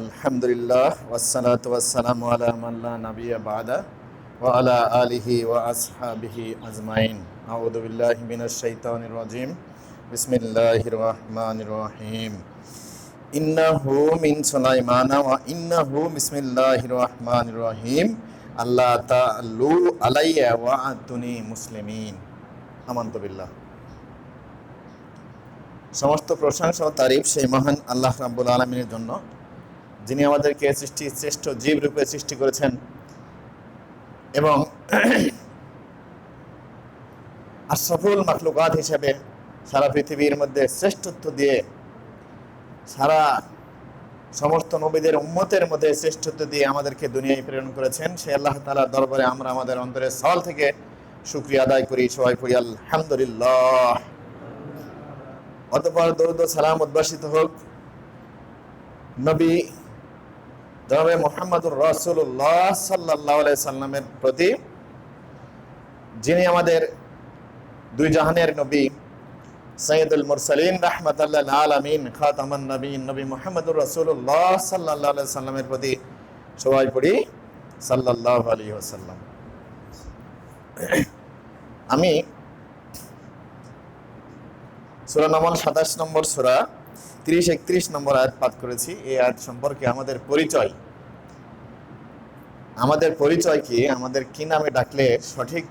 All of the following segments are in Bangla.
আলহামদুলিল্লাহ ওয়াসসালাতু ওয়াসসালামু আলা মান লা নাবিয়্যা বা'দা ওয়া আলা আলিহি ওয়া আসহাবিহি আজমাইন। আউযু বিল্লাহি মিনাশ শাইতানির রাজীম। বিসমিল্লাহির রাহমানির রহিম। ইন্নাহু মিন সুলাইমানা ওয়া ইন্নাহু বিসমিল্লাহির রাহমানির রহিম। আল্লাহ তা'আলু আলাইয়া ওয়া আতুনি মুসলিমিন। আমানতু বিল্লাহ। সমস্ত প্রশংসা ও তারিফ সেই মহান আল্লাহ রাব্বুল আলামিনের জন্য, যিনি আমাদেরকে শ্রেষ্ঠ জীব রূপে সৃষ্টি করেছেন এবং আশরাফুল মাখলুকাত হিসেবে সারা পৃথিবীর মধ্যে শ্রেষ্ঠত্ব দিয়ে সারা সমস্ত নবীদের উম্মতের মধ্যে শ্রেষ্ঠত্ব দিয়ে আমাদেরকে দুনিয়ায় প্রেরণ করেছেন। সেই আল্লাহ তাআলার দরবারে আমরা আমাদের অন্তরের স্থল থেকে শুকরিয়া আদায় করি, সবাই পড়ি আলহামদুলিল্লাহ। অতঃপর দরুদ ও সালাম উদ্ভাসিত হোক নবী জনাবে মুহাম্মদুর রাসূলুল্লাহ সাল্লাল্লাহু আলাইহি সাল্লামের প্রতি, যিনি আমাদের দুই জাহানের নবী, সাইয়্যিদুল মুরসালিন রাহমাতাল লিল আলামিন, খাতামান নবীন নবী মুহাম্মদুর রাসূলুল্লাহ সাল্লাল্লাহু আলাইহি সাল্লামের প্রতি সবাই পড়ি সাল্লাল্লাহু আলাইহি ওয়াসাল্লাম। আমি সূরা নামল 27 নম্বর সূরা 30-31 নম্বর আয়াত পাঠ করেছি। এই আয়াত সম্পর্কে আমাদের পরিচয় কি, আমাদের কি নামে ডাকলে সঠিক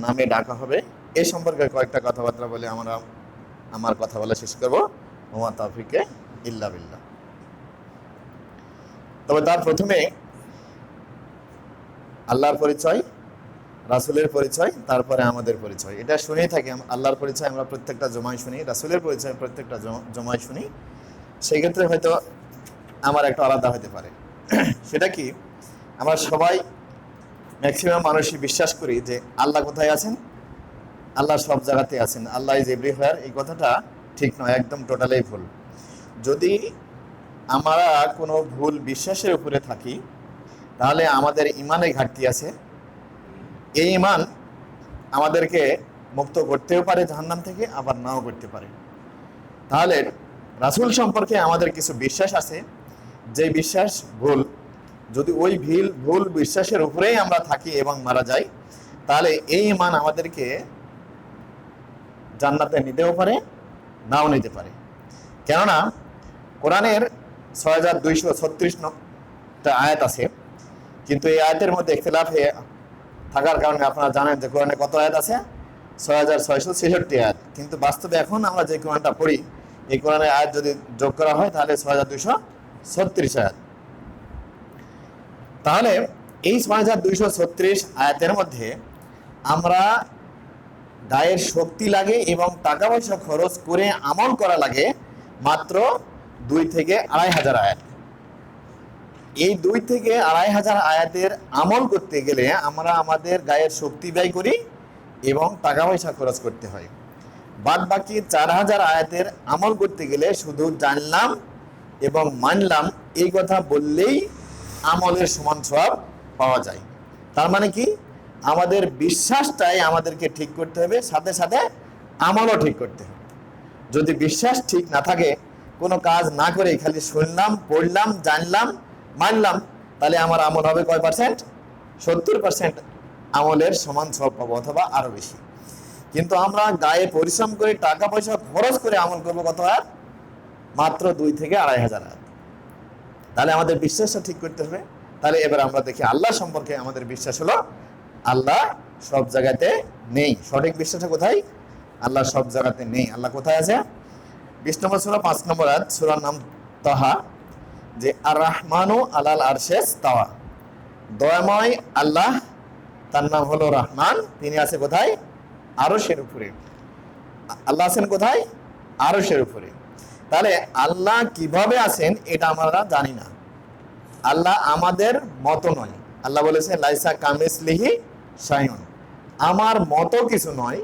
নামে ডাকা হবে, এই সম্পর্কে কয়েকটা কথাবার্তা বলে আমার কথা বলা শেষ করব। ওমা তাওফিকে ইল্লা বিল্লাহ। তবে তার প্রথমে আল্লাহর পরিচয়, রাসূলের পরিচয়, তারপরে আমাদের পরিচয়। এটা শুনেই থাকি। আল্লাহর পরিচয় আমরা প্রত্যেকটা জমায় শুনি, রাসূলের পরিচয় প্রত্যেকটা জমায় শুনি। সেই ক্ষেত্রে হয়তো আমার একটা আলাদা হতে পারে। সেটা কি, আমরা সবাই ম্যাক্সিমাম মানুষই বিশ্বাস করি যে আল্লাহ কোথায় আছেন? আল্লাহ সব জায়গাতে আছেন, আল্লাহ ইজ এভরিহোয়ার। এই কথাটা ঠিক নয়, একদম টোটালি ভুল। যদি আমরা কোনো ভুল বিশ্বাসের উপরে থাকি, তাহলে আমাদের ইমানে ঘাটতি আছে। এই ইমান আমাদেরকে মুক্ত করতেও পারে জাহান্নাম থেকে, আবার নাও করতে পারে। তাহলে রাসূল সম্পর্কে আমাদের কিছু বিশ্বাস আছে, যে বিশ্বাস ভুল। যদি ওই ভুল বিশ্বাসের উপরেই আমরা থাকি এবং মারা যাই, তাহলে এই ইমান আমাদেরকে জান্নাতে নিতেও পারে, নাও নিতে পারে। কেননা কোরআনের 6236টা আয়াত আছে, কিন্তু এই আয়াতের মধ্যে ইখতিলাফ থাকার কারণে আপনারা জানেন যে কোরআনে কত আয়াত আছে? 6666 আয়াত। কিন্তু বাস্তবে এখন আমরা যে কোরআনটা পড়ি, এই কোরআনের আয়াত যদি যোগ করা হয় তাহলে 6236 আয়াত। তাহলে এই 6236 আয়াতের মধ্যে আমরা গায়ের শক্তি লাগে এবং টাকা পয়সা খরচ করে আমল করা লাগে মাত্র 2 থেকে 2500 আয়াত। এই 2 থেকে 2500 আয়াতের আমল করতে গেলে আমরা আমাদের গায়ের শক্তি ব্যয় করি এবং টাকা পয়সা খরচ করতে হয়। বাদ বাকি 4000 আয়াতের আমল করতে গেলে শুধু জানলাম এবং মানলাম এই কথা বললেই আমলের সমান সওয়াব পাওয়া যায়। তার মানে কি, আমাদের বিশ্বাসটাই আমাদেরকে ঠিক করতে হবে, সাথে সাথে আমলও ঠিক করতে হবে। যদি বিশ্বাস ঠিক না থাকে, কোনো কাজ না করে খালি শুনলাম, পড়লাম, জানলাম, মানলাম, তাহলে আমার আমল হবে কয় পার্সেন্ট? 70% আমলের সমান সওয়াব পাবো, অথবা আরো বেশি। কিন্তু আমরা গায়ে পরিশ্রম করে টাকা পয়সা খরচ করে আমল করবো কত আয়াত? মাত্র 2 থেকে 2500 আয়াত। তাহলে আমাদের বিশ্বাসটা ঠিক করতে হবে। তাহলে এবার আমরা দেখি আল্লাহ সম্পর্কে আমাদের বিশ্বাস হলো আল্লাহ সব জায়গাতে নেই। সঠিক বিশ্বাসটা কোথায়? আল্লাহ সব জায়গাতে নেই। আল্লাহ কোথায় আছে? 20 নম্বর সূরা 5 নম্বর আয়াত, সূরার নাম তাহা, যে আর রহমানু আলাল আরশে ইস্তাওয়া। দয়াময় আল্লাহ, তার নাম হলো রহমান, তিনি আছে কোথায়? আরশের উপরে। আল্লাহ আছেন কোথায়? আরশের উপরে। তাহলে আল্লাহ কিভাবে আছেন এটা আমরা জানি না। আল্লাহ আমাদের মতো নয়। আল্লাহ বলেছেন লাইসা কামিসলিহি শাইউন, আমার মতো কিছু নয়,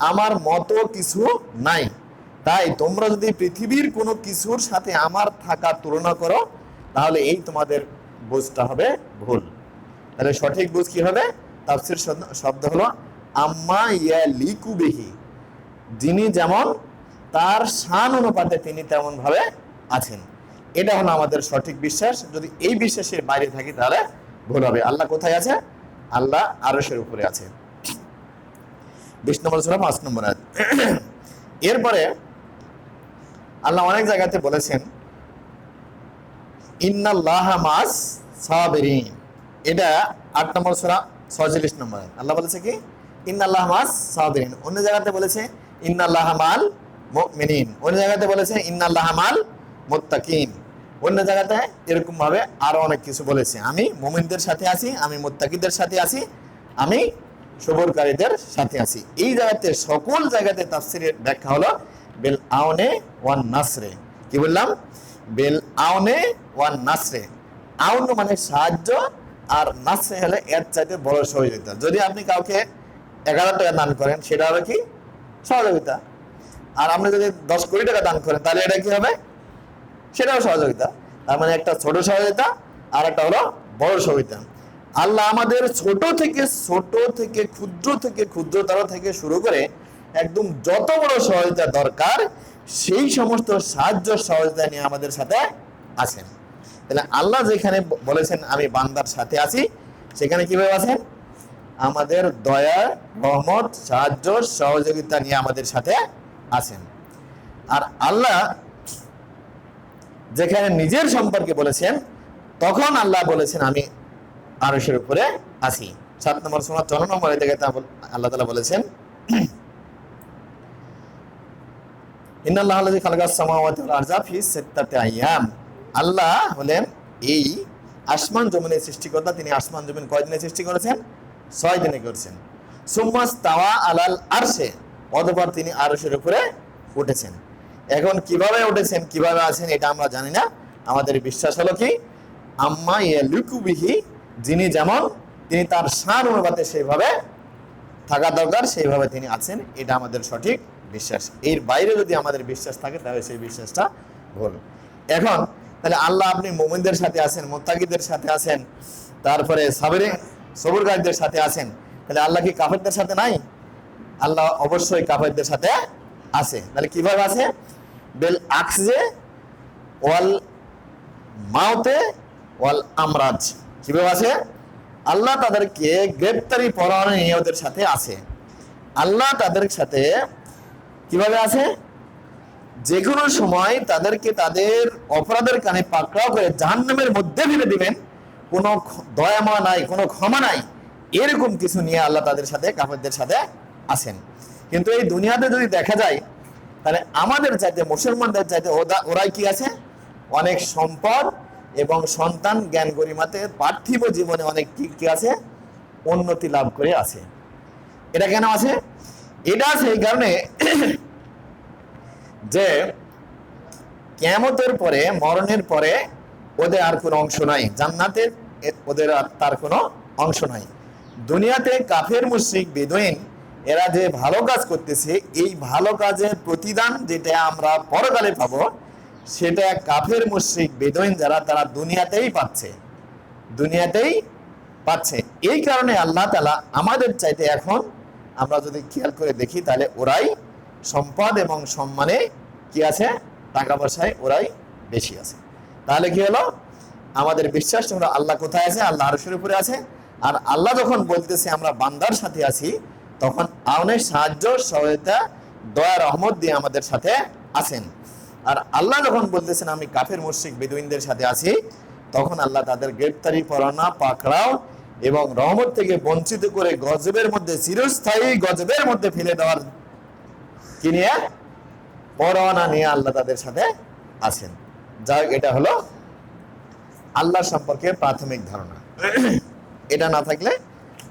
আমার মতো কিছু নাই। তাই তোমরা যদি পৃথিবীর কোনো কিছুর সাথে আমার থাকা তুলনা করো, তাহলে এই তোমাদের বুঝটা হবে ভুল। তাহলে সঠিক বুঝ কি হবে? তাফসীর শব্দ হলো আম্মা ইয়ালিকু বিহি, যিনি যেমন তার শান অনুপাতে তিনি তেমন ভাবে আছেন। এটা হলো আমাদের সঠিক বিশ্বাস। যদি এই বিশ্বাসের বাইরে থাকি তাহলে ভুল হবে। আল্লাহ কোথায় আছে? আল্লাহ আরশের উপরে আছে। 20 নম্বর সূরা 5 নম্বর আয়াত। এরপরে আল্লাহ অনেক জায়গাতে বলেছেন ইন্নাল্লাহা মাস সাবিরিন, এটা 8 নম্বর সূরা 46 নম্বর আয়াত। আল্লাহ বলেছে কি? ইন্নাল্লাহা মাস সাবিরিন। অন্য জায়গাতে বলেছে ইন্নাল্লাহা মাল মুমিনিন, অন্য জায়গাতে বলেছে ইন্নাল্লাহা মাল মুত্তাকিন, অন্য জায়গাতে এরকম ভাবে আরো অনেক কিছু বলেছে। আমি মুমিনদের সাথে আছি, আমি মুত্তাকিদের সাথে আছি, আমি সবরকারীদের সাথে আছি। এই জায়গাতে সকল জায়গাতে তাফসীরের ব্যাখ্যা হলো বিল আউনে ওয়ান নাসরে। কি বললাম? বিল আউনে ওয়ান নাসরে। আউন মানে সাহায্য, আর নাসরে হলে এর চাইতে বড় সহযোগিতা। যদি আপনি কাউকে 1000 টাকা দান করেন সেটা হবে কি? সহযোগিতা। আর আপনি যদি 10 কোটি টাকা দান করেন তাহলে এটা কি হবে? সেটাও সহযোগিতা। তার মানে একটা ছোট সহযোগিতা আর একটা হলো বড় সহযোগিতা। আল্লাহ আমাদের ছোট থেকে ক্ষুদ্রতর থেকে শুরু করে একদম যত বড় সহযোগিতা দরকার সেই সমস্ত সাহায্য সহযোগিতা নিয়ে আমাদের সাথে আছেন। তাহলে আল্লাহ যেখানে বলেছেন আমি বান্দার সাথে আছি, সেখানে কিভাবে আছেন? আমাদের দয়া, রহমত, সাহায্য, সহযোগিতা নিয়ে আমাদের সাথে আছেন। আর আল্লাহ যেখানে নিজের সম্পর্কে বলেছেন, তখন আল্লাহ বলেছেন আমি আরশের উপরে আছি। 7 নম্বর সূরা 14 নম্বর আয়াতে আল্লাহ তাআলা বলেছেন ইন্নাল্লাহাল্লাযী খালাকাস সামাওয়াতি ওয়াল আরযা ফি সিত্তাতি আইয়াম। আল্লাহ হলেন এই আসমান জমিনের সৃষ্টিকর্তা। তিনি আসমান জমিন কয়দিনে সৃষ্টি করেছেন? 6 দিনে করেছেন। সুম্মাস্তাওয়া আলাল আরশে, অতঃপর তিনি আরশের উপরে উঠেছেন। এখন কিভাবে উঠেছেন, কিভাবে আছেন এটা আমরা জানি না। আমাদের বিশ্বাস হলো কি আম্মা ইয়ালিকু বিহি, যিনি যেমন তিনি তার শান অনুপাতে সেইভাবে থাকা দরকার সেইভাবে তিনি আছেন, এটা আমাদের সঠিক বিশ্বাস। এর বাইরে যদি আমাদের বিশ্বাস থাকে তাহলে সেই বিশ্বাসটা ভুল। এখন তাহলে আল্লাহ আপনি মুমিনদের সাথে আছেন, মুত্তাকিদের সাথে আছেন, তারপরে সবরকারীদের সাথে আছেন, তাহলে আল্লাহ কি কাফেরদের সাথে নাই? আল্লাহ অবশ্যই কাফেরদের সাথে আছে। তাহলে কিভাবে আছে? বেল আকসে ওয়াল মাউতে ওয়াল আমরাজ। কিভাবে আছে? আল্লাহ তাদেরকে গ্রেপ্তারি পরোয়ানা নিয়ে ওদের সাথে আছে। আল্লাহ তাদের সাথে কিভাবে আছে? যে কোনো সময় তাদেরকে তাদের অপরাধের কানে পাকড়াও করে জাহান্নামের মধ্যে ফেলে দিবেন, কোনো দয়াময় নাই, কোনো ক্ষমা নাই, এরকম কিছু নিয়ে আল্লাহ তাদের সাথে কাফেরদের সাথে আছেন। কিন্তু এই দুনিয়াতে যদি দেখা যায় তাহলে আমাদের চাইতে, মুসলমানদের চাইতে ওরাই কি আছে? অনেক সম্পদ এবং সন্তান, জ্ঞান গরিমাতে পার্থিব জীবনে অনেক কি আছে? উন্নতি লাভ করে আছে। এটা কেন আছে? এটা আছে এই কারণে যে কিয়ামতের পরে, মরণের পরে ওদের আর কোনো অংশ নাই, জান্নাতে ওদের আর তার কোনো অংশ নাই। দুনিয়াতে কাফের, মুশরিক, বেদুইন এরা যে ভালো কাজ করতেছে, এই ভালো কাজের প্রতিদান যেটা আমরা পরকালে পাবো, সেটা কাফের, মুশরিক, বেদুইন যারা, তারা দুনিয়াতেই পাচ্ছে। এই কারণে আল্লাহ তাআলা আমাদের চাইতে এখন আমরা যদি খেয়াল করে দেখি তাহলে ওরাই সম্পদ এবং সম্মানে কি আছে? টাকা পয়সায় ওরাই বেশি আছে। তাহলে কি হলো? আমাদের বিশ্বাস হলো আল্লাহ কোথায় আছে? আল্লাহ আরশের উপরে আছে। আর আল্লাহ যখন বলতেছে আমরা বান্দার সাথে আছি, তখন আউনের সাহায্য, সহায়তা, দয়া, রহমত দিয়ে আমাদের সাথে আছেন। আর আল্লাহ যখন বলতেছেন আমি কাফের, মুশরিক, বেদুইনদের সাথে আছি, তখন আল্লাহ তাদের গ্রেপ্তারি, পরোয়ানা, পাকড়াও এবং রহমত থেকে বঞ্চিত করে গজবের মধ্যে, চিরস্থায়ী গজবের মধ্যে ফেলে দেওয়ার কি নিয়ে? পরোয়ানা নিয়ে আল্লাহ তাদের সাথে আছেন। যাই, এটা হলো আল্লাহ সম্পর্কে প্রাথমিক ধারণা। এটা না থাকলে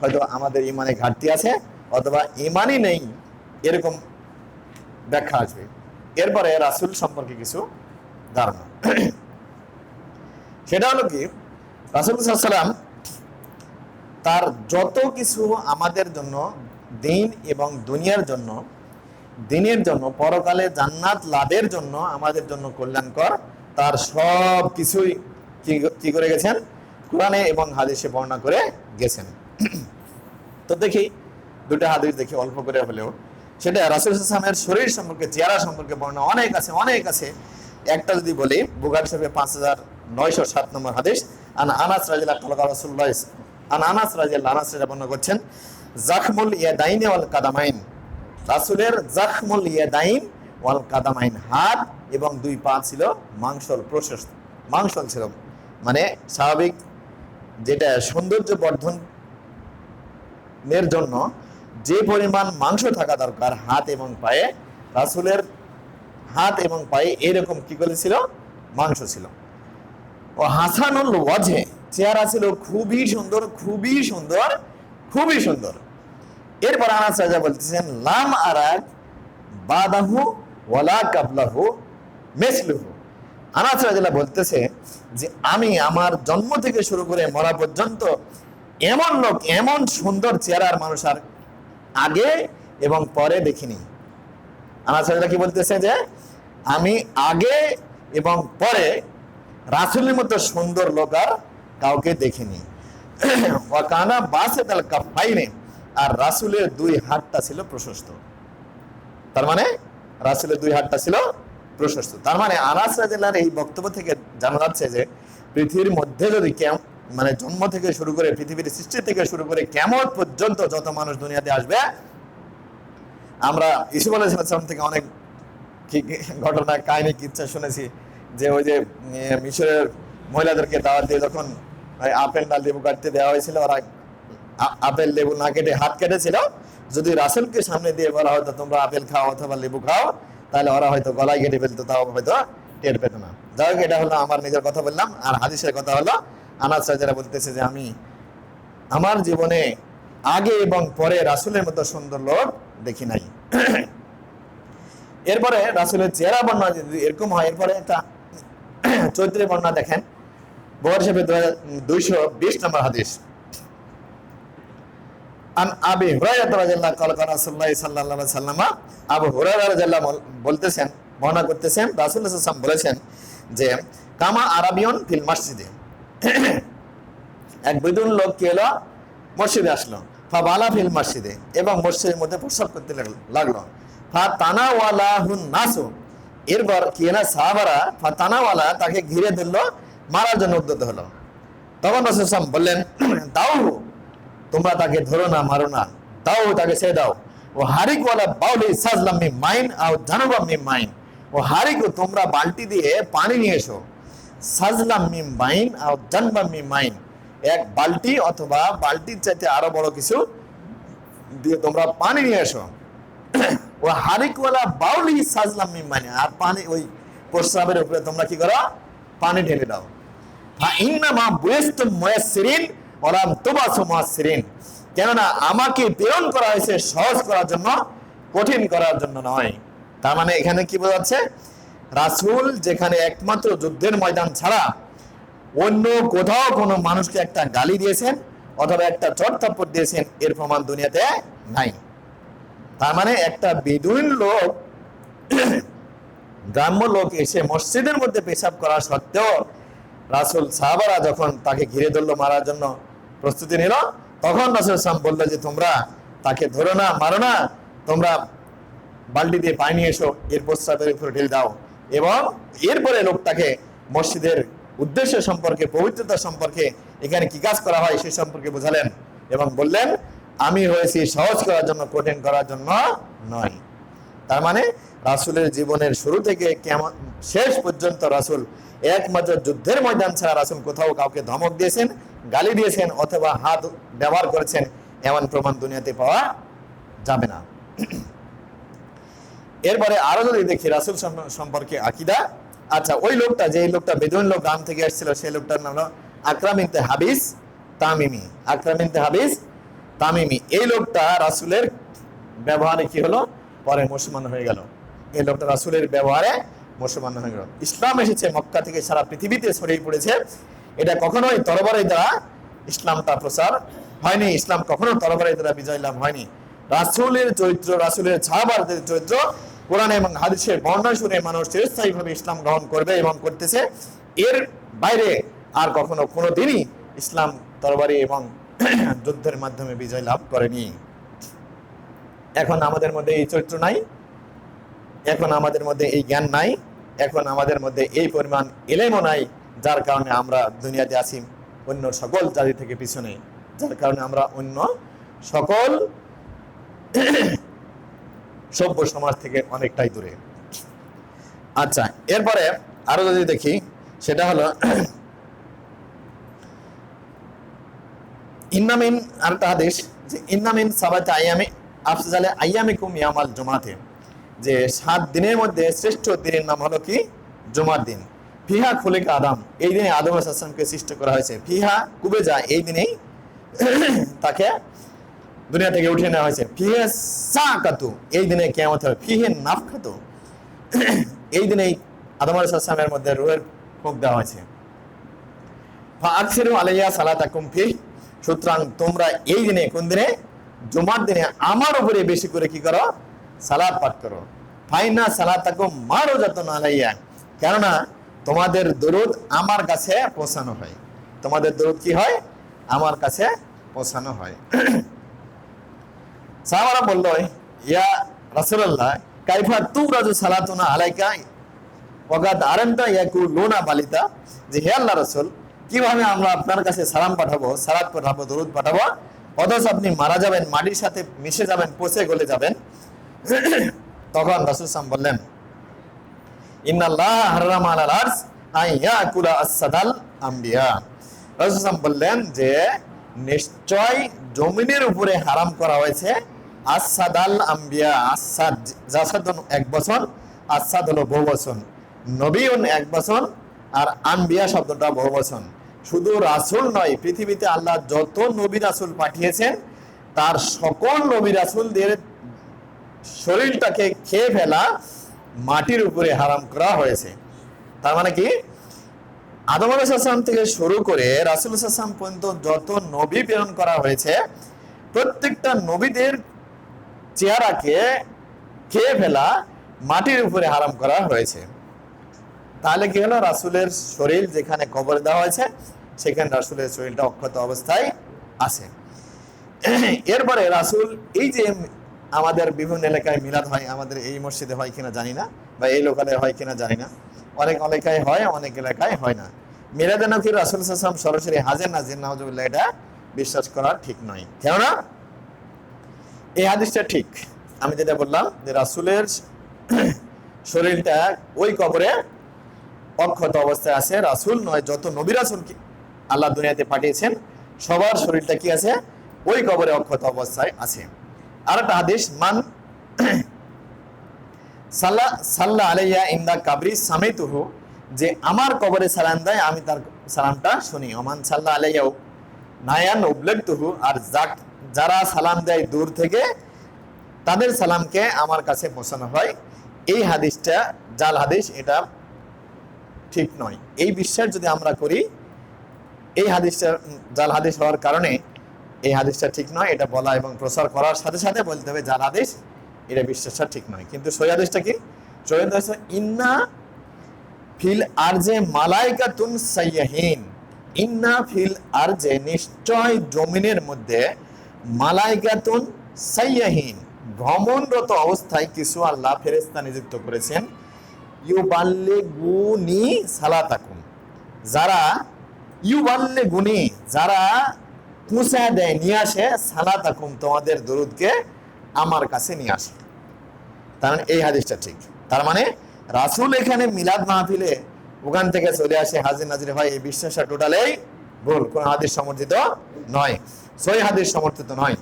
হয়তো আমাদের ইমানে ঘাটতি আছে, অথবা ইমানই নেই, এরকম ব্যাখ্যা আসবে। এরপরে রাসূল সম্পর্কে কিছু ধারণা। সেটা হলো কি, রাসূল সাল্লাল্লাহু আলাইহি ওয়াসাল্লাম তার যত কিছু আমাদের জন্য, দিন এবং দুনিয়ার জন্য, দিনের জন্য, পরকালে জান্নাত লাভের জন্য, আমাদের জন্য কল্যাণকর, তার সব কিছুই কি করে গেছেন? কোরআনে এবং হাদিসে বর্ণনা করে গেছেন। তো দেখি দুটো হাদিস দেখি অল্প করে হলেও। সেটা রাসূল সাল্লাল্লাহু আলাইহি ওয়াসাল্লামের শরীর সম্পর্কে, চেহারা সম্পর্কে বর্ণনা অনেক আছে। একটা যদি বলি, বুখারী শরীফে 5907 নম্বর হাদিস, আনাস রাদিয়াল্লাহু বর্ণনা করছেন, জাখমুল ইয়াদাইন ওয়াল কাদামাইন, রাসূলের জাখমুল ইয়াদাইন ওয়াল কাদামাইন, হাত এবং দুই পা ছিল মাংসল প্রশস্ত, মাংসল ছিল। মানে স্বাভাবিক যেটা সৌন্দর্য বর্ধনের জন্য যে পরিমাণ মাংস থাকা দরকার হাত এবং পায়ে, রাসূলের হাত এবং পায়ে এরকম কি করেছিল, মাংস ছিল। ও হাসানুল ওয়াজহে, চেহারা ছিল খুবই সুন্দর, খুবই সুন্দর, খুবই সুন্দর। এরপর আনাস রাজা বলতেছেন, লাম আরাক বাদাহু ওয়ালা কাবলাহু মিসলুহু। আনাস রাজা বলতেছে যে আমি আমার জন্ম থেকে শুরু করে মরা পর্যন্ত এমন লোক, এমন সুন্দর চেহারার মানুষ আর আগে এবং পরে দেখিনি। আনাস রাজা কি বলতেছে যে আমি আগে এবং পরে রাসূলের মতো সুন্দর লোক আর কাউকে দেখিনি। ওয়াকানা বাসিতাল কাফাইনে, আর রাসূলের দুই হাতটা ছিল প্রশস্ত। তার মানে রাসূলের দুই হাতটা ছিল প্রশস্ত। তার মানে আনাস রাদিয়াল্লাহু এই বক্তব্য থেকে জানা যাচ্ছে যে পৃথিবীর মধ্যে যদি মানে জন্ম থেকে শুরু করে পৃথিবীর সৃষ্টি থেকে শুরু করে কিয়ামত পর্যন্ত যত মানুষ দুনিয়াতে আসবে, আমরা ইসু আলাইহিস থেকে অনেক ঘটনা, কাহিনী, কিচ্ছা শুনেছি যে ওই যে মিশরের মহিলাদেরকে দাওয়াত দিয়ে যখন আপেল না লেবু কাটতে দেওয়া হয়েছিল, ওরা আপেল লেবু না কেটে হাত কেটেছিল। যদি রাসূলকে সামনে দিয়ে বলা হয়তো তোমরা আপেল খাও অথবা লেবু খাও, তাহলে ওরা হয়তো গলায় কেটে ফেলতো, তাও হয়তো টের পেত না। যাই হোক, এটা হলো আমার নিজের কথা বললাম। আর হাদিসের কথা হলো আনাস রাদিয়াল্লাহু বলতেছে যে আমি আমার জীবনে আগে এবং পরে রাসূলের মতো সুন্দর লোক দেখি নাই। এরপরে রাসূলের চেহারা বর্ণনা যদি এরকম হয়, এরপরে একটা চরিত্রের বর্ণনা দেখেন, বুখারী শরীফে 220 নম্বর হাদিস, আন আবি হুরায়রা রাদিয়াল্লাহু ক্বালা ক্বালা রাসূলুল্লাহ সাল্লাল্লাহু আলাইহি ওয়াসাল্লাম, আবু হুরায়রা রাদিয়াল্লাহু বলতেছেন, বর্ণনা করতেছেন, রাসূল সাল্লাল্লাহু আলাইহি ওয়াসাল্লাম বলেছেন যে কামা আরাবিয়ুন ফিল মসজিদে, এক বেদুইন লোক কি হলো, মসজিদে আসলো, ফাবালা ফিল মসজিদে, এবং মসজিদের মধ্যে প্রস্রাব করতে লাগলো। ফাতানাওয়ালাহুন নাসু, এরপর কি না সাহাবারা ফাতানাওয়ালা, তাকে ঘিরে ধরলো, মারার জন্য উদ্যত হলো। তখন রাসূল সাল্লাল্লাহু আলাইহি ওয়াসাল্লাম বললেন, দাও, তোমরা তাকে ধরো না, মারো না, দাও, তাকে ছেড়ে দাও। ও হারিক ওয়ালা বাউলি সাজলাম মিন মাইন আও জানুবাম মিন মাইন, ও হারিক, তোমরা বালতি দিয়ে পানি নিয়ে এসো, সাজলাম মিন মাইন আও জানুবাম মিন মাইন, এক বালতি অথবা বালতির চাইতে আরো বড় কিছু দিয়ে তোমরা পানি নিয়ে এসো। ও হারিক ওয়ালা বাউলি সাজলাম মিন মাইন, আর পানি ওই প্রস্রাবের উপরে তোমরা কি করো, পানি ঢেলে দাও। ইন্নামা বুইস্তুম মুয়াসসিরিন ওয়ালাম তুবাসু মুয়াসসিরিন, কেননা আমাকে প্রেরণ করা হয়েছে সহজ করার জন্য, কঠিন করার জন্য নয়। তার মানে এখানে কি বোঝাচ্ছে, রাসূল যেখানে একমাত্র যুদ্ধের ময়দান ছাড়া অন্য কোথাও কোনো মানুষকে একটা গালি দিয়েছেন অথবা একটা চড় থাপ্পড় দিয়েছেন, এর প্রমাণ দুনিয়াতে নাই। তার মানে একটা বেদুইন লোক, গ্রাম্য লোক এসে মসজিদের মধ্যে পেশাব করা সত্ত্বেও রাসূল, সাহাবারা যখন তাকে ঘিরে ধরলো, মারার জন্য প্রস্তুতি নিল, তখন রাসূল সাল্লাল্লাহু আলাইহি ওয়াসাল্লাম বললো যে তোমরা তাকে ধরো না, মারো না, তোমরা বালতি দিয়ে পানি নিয়ে এসো, এর প্রস্রাবের উপরে ঢেলে দাও। এবং এরপরে লোকটাকে মসজিদের উদ্দেশ্য সম্পর্কে, পবিত্রতা সম্পর্কে, এখানে কি কাজ করা হয় সে সম্পর্কে বোঝালেন এবং বললেন, আমি হয়েছি সহজ করার জন্য, কঠিন করার জন্য নয়। তার মানে রাসূলের জীবনের শুরু থেকে কেমন শেষ পর্যন্ত রাসূল একমাত্র যুদ্ধের ময়দান ছাড়া রাসূল কোথাও কাউকে ধমক দিয়েছেন, গালি দিয়েছেন অথবা হাত ব্যবহার করেছেন এমন প্রমাণ দুনিয়াতে পাওয়া যাবে না। এরপরে আরো যদি দেখি রাসূল সম্পর্কে আকীদা, আচ্ছা, ওই লোকটা, যে লোকটা বেদুইন লোক গ্রাম থেকে এসেছিল, সেই লোকটার নাম হলো আকরাম ইবনে হাবিস তামিমি। আকরাম ইবনে হাবিস তামিমি, এই লোকটা রাসূলের ব্যবহারে কি হলো, পরে মুসলমান হয়ে গেল। এই লোকটা রাসূলের ব্যবহারে মুসলমান হয়ে গেল। ইসলাম এসেছে মক্কা থেকে, সারা পৃথিবীতে ছড়িয়ে পড়েছে। এটা কখনোই তরবারির দ্বারা ইসলামটা প্রচার হয়নি, ইসলাম কখনো তরবারির দ্বারা বিজয় লাভ হয়নি। রাসূলের চরিত্র, রাসূলের সাহাবাদের চরিত্র, কোরআন এবং হাদিসের বর্ণনা শুনে মানুষ চিরস্থায়ীভাবে ইসলাম গ্রহণ করবে এবং করতেছে। এর বাইরে আর কখনো কোনো দিনই ইসলাম তরবারি এবং যুদ্ধের মাধ্যমে বিজয় লাভ করেনি। এখন আমাদের মধ্যে এই চরিত্র নাই, এখন আমাদের মধ্যে এই জ্ঞান নাই, এখন আমাদের মধ্যে এই পরিমাণ এলেমও নাই, যার কারণে আমরা দুনিয়াতে আছি অন্য সকল জাতি থেকে পিছনে, যার কারণে আমরা অন্য সকল সভ্য সমাজ থেকে অনেকটাই দূরে। আচ্ছা, এরপরে আরো যদি দেখি সেটা হলো ইন্নামিন আরেকটা হাদিস, যে ইন্নামিন সাবাতে আইয়ামি আফজালে আইয়ামিকুম ইয়ামাল জুমাতে, যে 7 দিনের মধ্যে শ্রেষ্ঠ দিনের নাম হলো কি? জুমার দিন। ফিহা খুলিকা আদম, এই দিনে আদম আলাইহিস সালামকে সৃষ্টি করা হয়েছে। ফিহা কুবেজা, এই দিনেই তাকে দুনিয়া থেকে উঠিয়ে নেওয়া হয়েছে। ফিহে সাকাতু, এই দিনে কিয়ামত হবে। ফিহে নাফখাতু, এই দিনেই আদম আলাইহিস সালামের মধ্যে রূহের ফুঁক দেওয়া হয়েছে। ফাআকসিরু আলাইয়া সালাতাকুম ফি, সুতরাং তোমরা এই দিনে, কোন দিনে? জুমার দিনে আমার উপরে বেশি করে কি করো? সালাত পাঠ করো। ফাইনা সালাতাকুম মারুজাতুন আলাইয়া, কেননা তোমাদের দরুদ আমার কাছে পৌঁছানো হয়। তোমাদের দরুদ কি হয়? আমার কাছে পৌঁছানো হয়। সাহাবারা বলল, ইয়া রাসূলুল্লাহ কাইফা তুরাজু সালাতুনা আলাইকা ওয়াকাদ আরামতা ইয়াকুলুনা বালিতা, যে হে আল্লাহর রাসূল, কিভাবে আমরা আপনার কাছে সালাম পাঠাবো, সালাত পাঠাবো, দরুদ পাঠাবো, অথচ আপনি মারা যাবেন, মাটির সাথে মিশে যাবেন, পচে গলে যাবেন। তখন রাসূল সাল্লাল্লাহু বললেন, ইন্নাল্লাহ হারামা আলাল আরশ আন ইয়াকুলা আস-সাদাল আম্বিয়া। রাসূল সাল্লাল্লাহু বললেন যে নিশ্চয় জমিনের উপরে হারাম করা হয়েছে আস-সাদাল আম্বিয়া। আস-সাদ জাসাদুন এক বচন, আস-সাদ হলো বহুবচন, নবীউন এক বচন, আর আম্বিয়া শব্দটা বহুবচন। শুধু রাসূল নয়, পৃথিবীতে আল্লাহ যত নবী রাসূল পাঠিয়েছেন তার সকল নবী রাসূলদের শরীরটাকে খেয়ে ফেলা মাটির উপরে হারাম করা হয়েছে। তার মানে কি? আদম আলাইহিস সালাম থেকে শুরু করে রাসূল সাল্লাল্লাহু আলাইহি ওয়াসাল্লাম পর্যন্ত যত নবী প্রেরণ করা হয়েছে, প্রত্যেকটা নবীদের চেহারাকে খেয়ে ফেলা মাটির উপরে হারাম করা হয়েছে। তাহলে কি হলো? রাসূলের শরীর যেখানে কবর দেওয়া হয়েছে সেখানে রাসূলের শরীরটা অক্ষত অবস্থায় আছে। এরপরে রাসূল, এই যে আমাদের বিভিন্ন এলাকায় মিলাদ হয়, আমাদের এই মসজিদে হয় কিনা জানি না, বা এই লোকালে হয় কিনা জানি না, অনেক এলাকায় হয়, অনেক এলাকায় হয় না। মিলাদে নবী রাসূল সাল্লাল্লাহু আলাইহি ওয়াসাল্লাম সরাসরি হাজির নাজির নাউজুবিল্লাহ, এটা বিশ্বাস করা ঠিক নয়। কেননা এই হাদিসটা ঠিক, আমি যেটা বললাম যে রাসূলের শরীরটা ওই কবরে অক্ষত অবস্থায় আছে। রাসূল নয়, যত নবী রাসূল আল্লাহ দুনিয়াতে পাঠিয়েছেন সবার শরীরটা কি আছে? ওই কবরে অক্ষত অবস্থায় আছে। আর একটা হাদিস, মান সাল্লা আলাইয়া ইনদা কাবরি সামাইতুহু, যে আমার কবরে সালাম দেয় আমি তার সালামটা শুনি। ওমান সাল্লা আলাইয়া নায়ান উবলাগতুহু, আর যারা সালাম দেয় দূর থেকে তাদের সালামকে আমার কাছে পৌঁছানো হয়। এই হাদিসটা জাল হাদিস, এটা ঠিক নয়। এই বিশ্বাস যদি আমরা করি, এই হাদিসটা জাল হাদিস হওয়ার কারণে এই হাদিসটা ঠিক নয়। এটা বলা এবং প্রচার করার সাথে সাথে বলতে হবে জাল হাদিস, এটা বিশ্বাসটা ঠিক নয়। কিন্তু সহিহ হাদিসটা কি? সহিহ হাদিস, ইন্না ফিল আরজে মালাইকাতুন সাইয়াহিন, ইন্না ফিল আরজে, নিশ্চয় জমিনের মধ্যে, মালাইকাতুন সাইয়াহিন, ভ্রমণরত অবস্থায় কিছু আল্লাহ ফেরেশতা নিযুক্ত করেছেন। ইউবাল্লিগুনি সালাতাকুম, যারা ইউবাল্লিগুনি, যারা পৌঁছায় দেয়, নিয়ে আসে, সালাতাকুম, তোমাদের দরুদকে আমার কাছে নিয়ে আসে। তার মানে এই হাদিসটা ঠিক। তার মানে রাসূল এখানে মিলাদ মাহফিলে ওখান থেকে চলে আসে হাজির নাজির হয়, এই বিশ্বাসটা টোটালেই ভুল, কোন হাদিস সমর্থিত নয়, সহিহ হাদিস সমর্থিত নয়।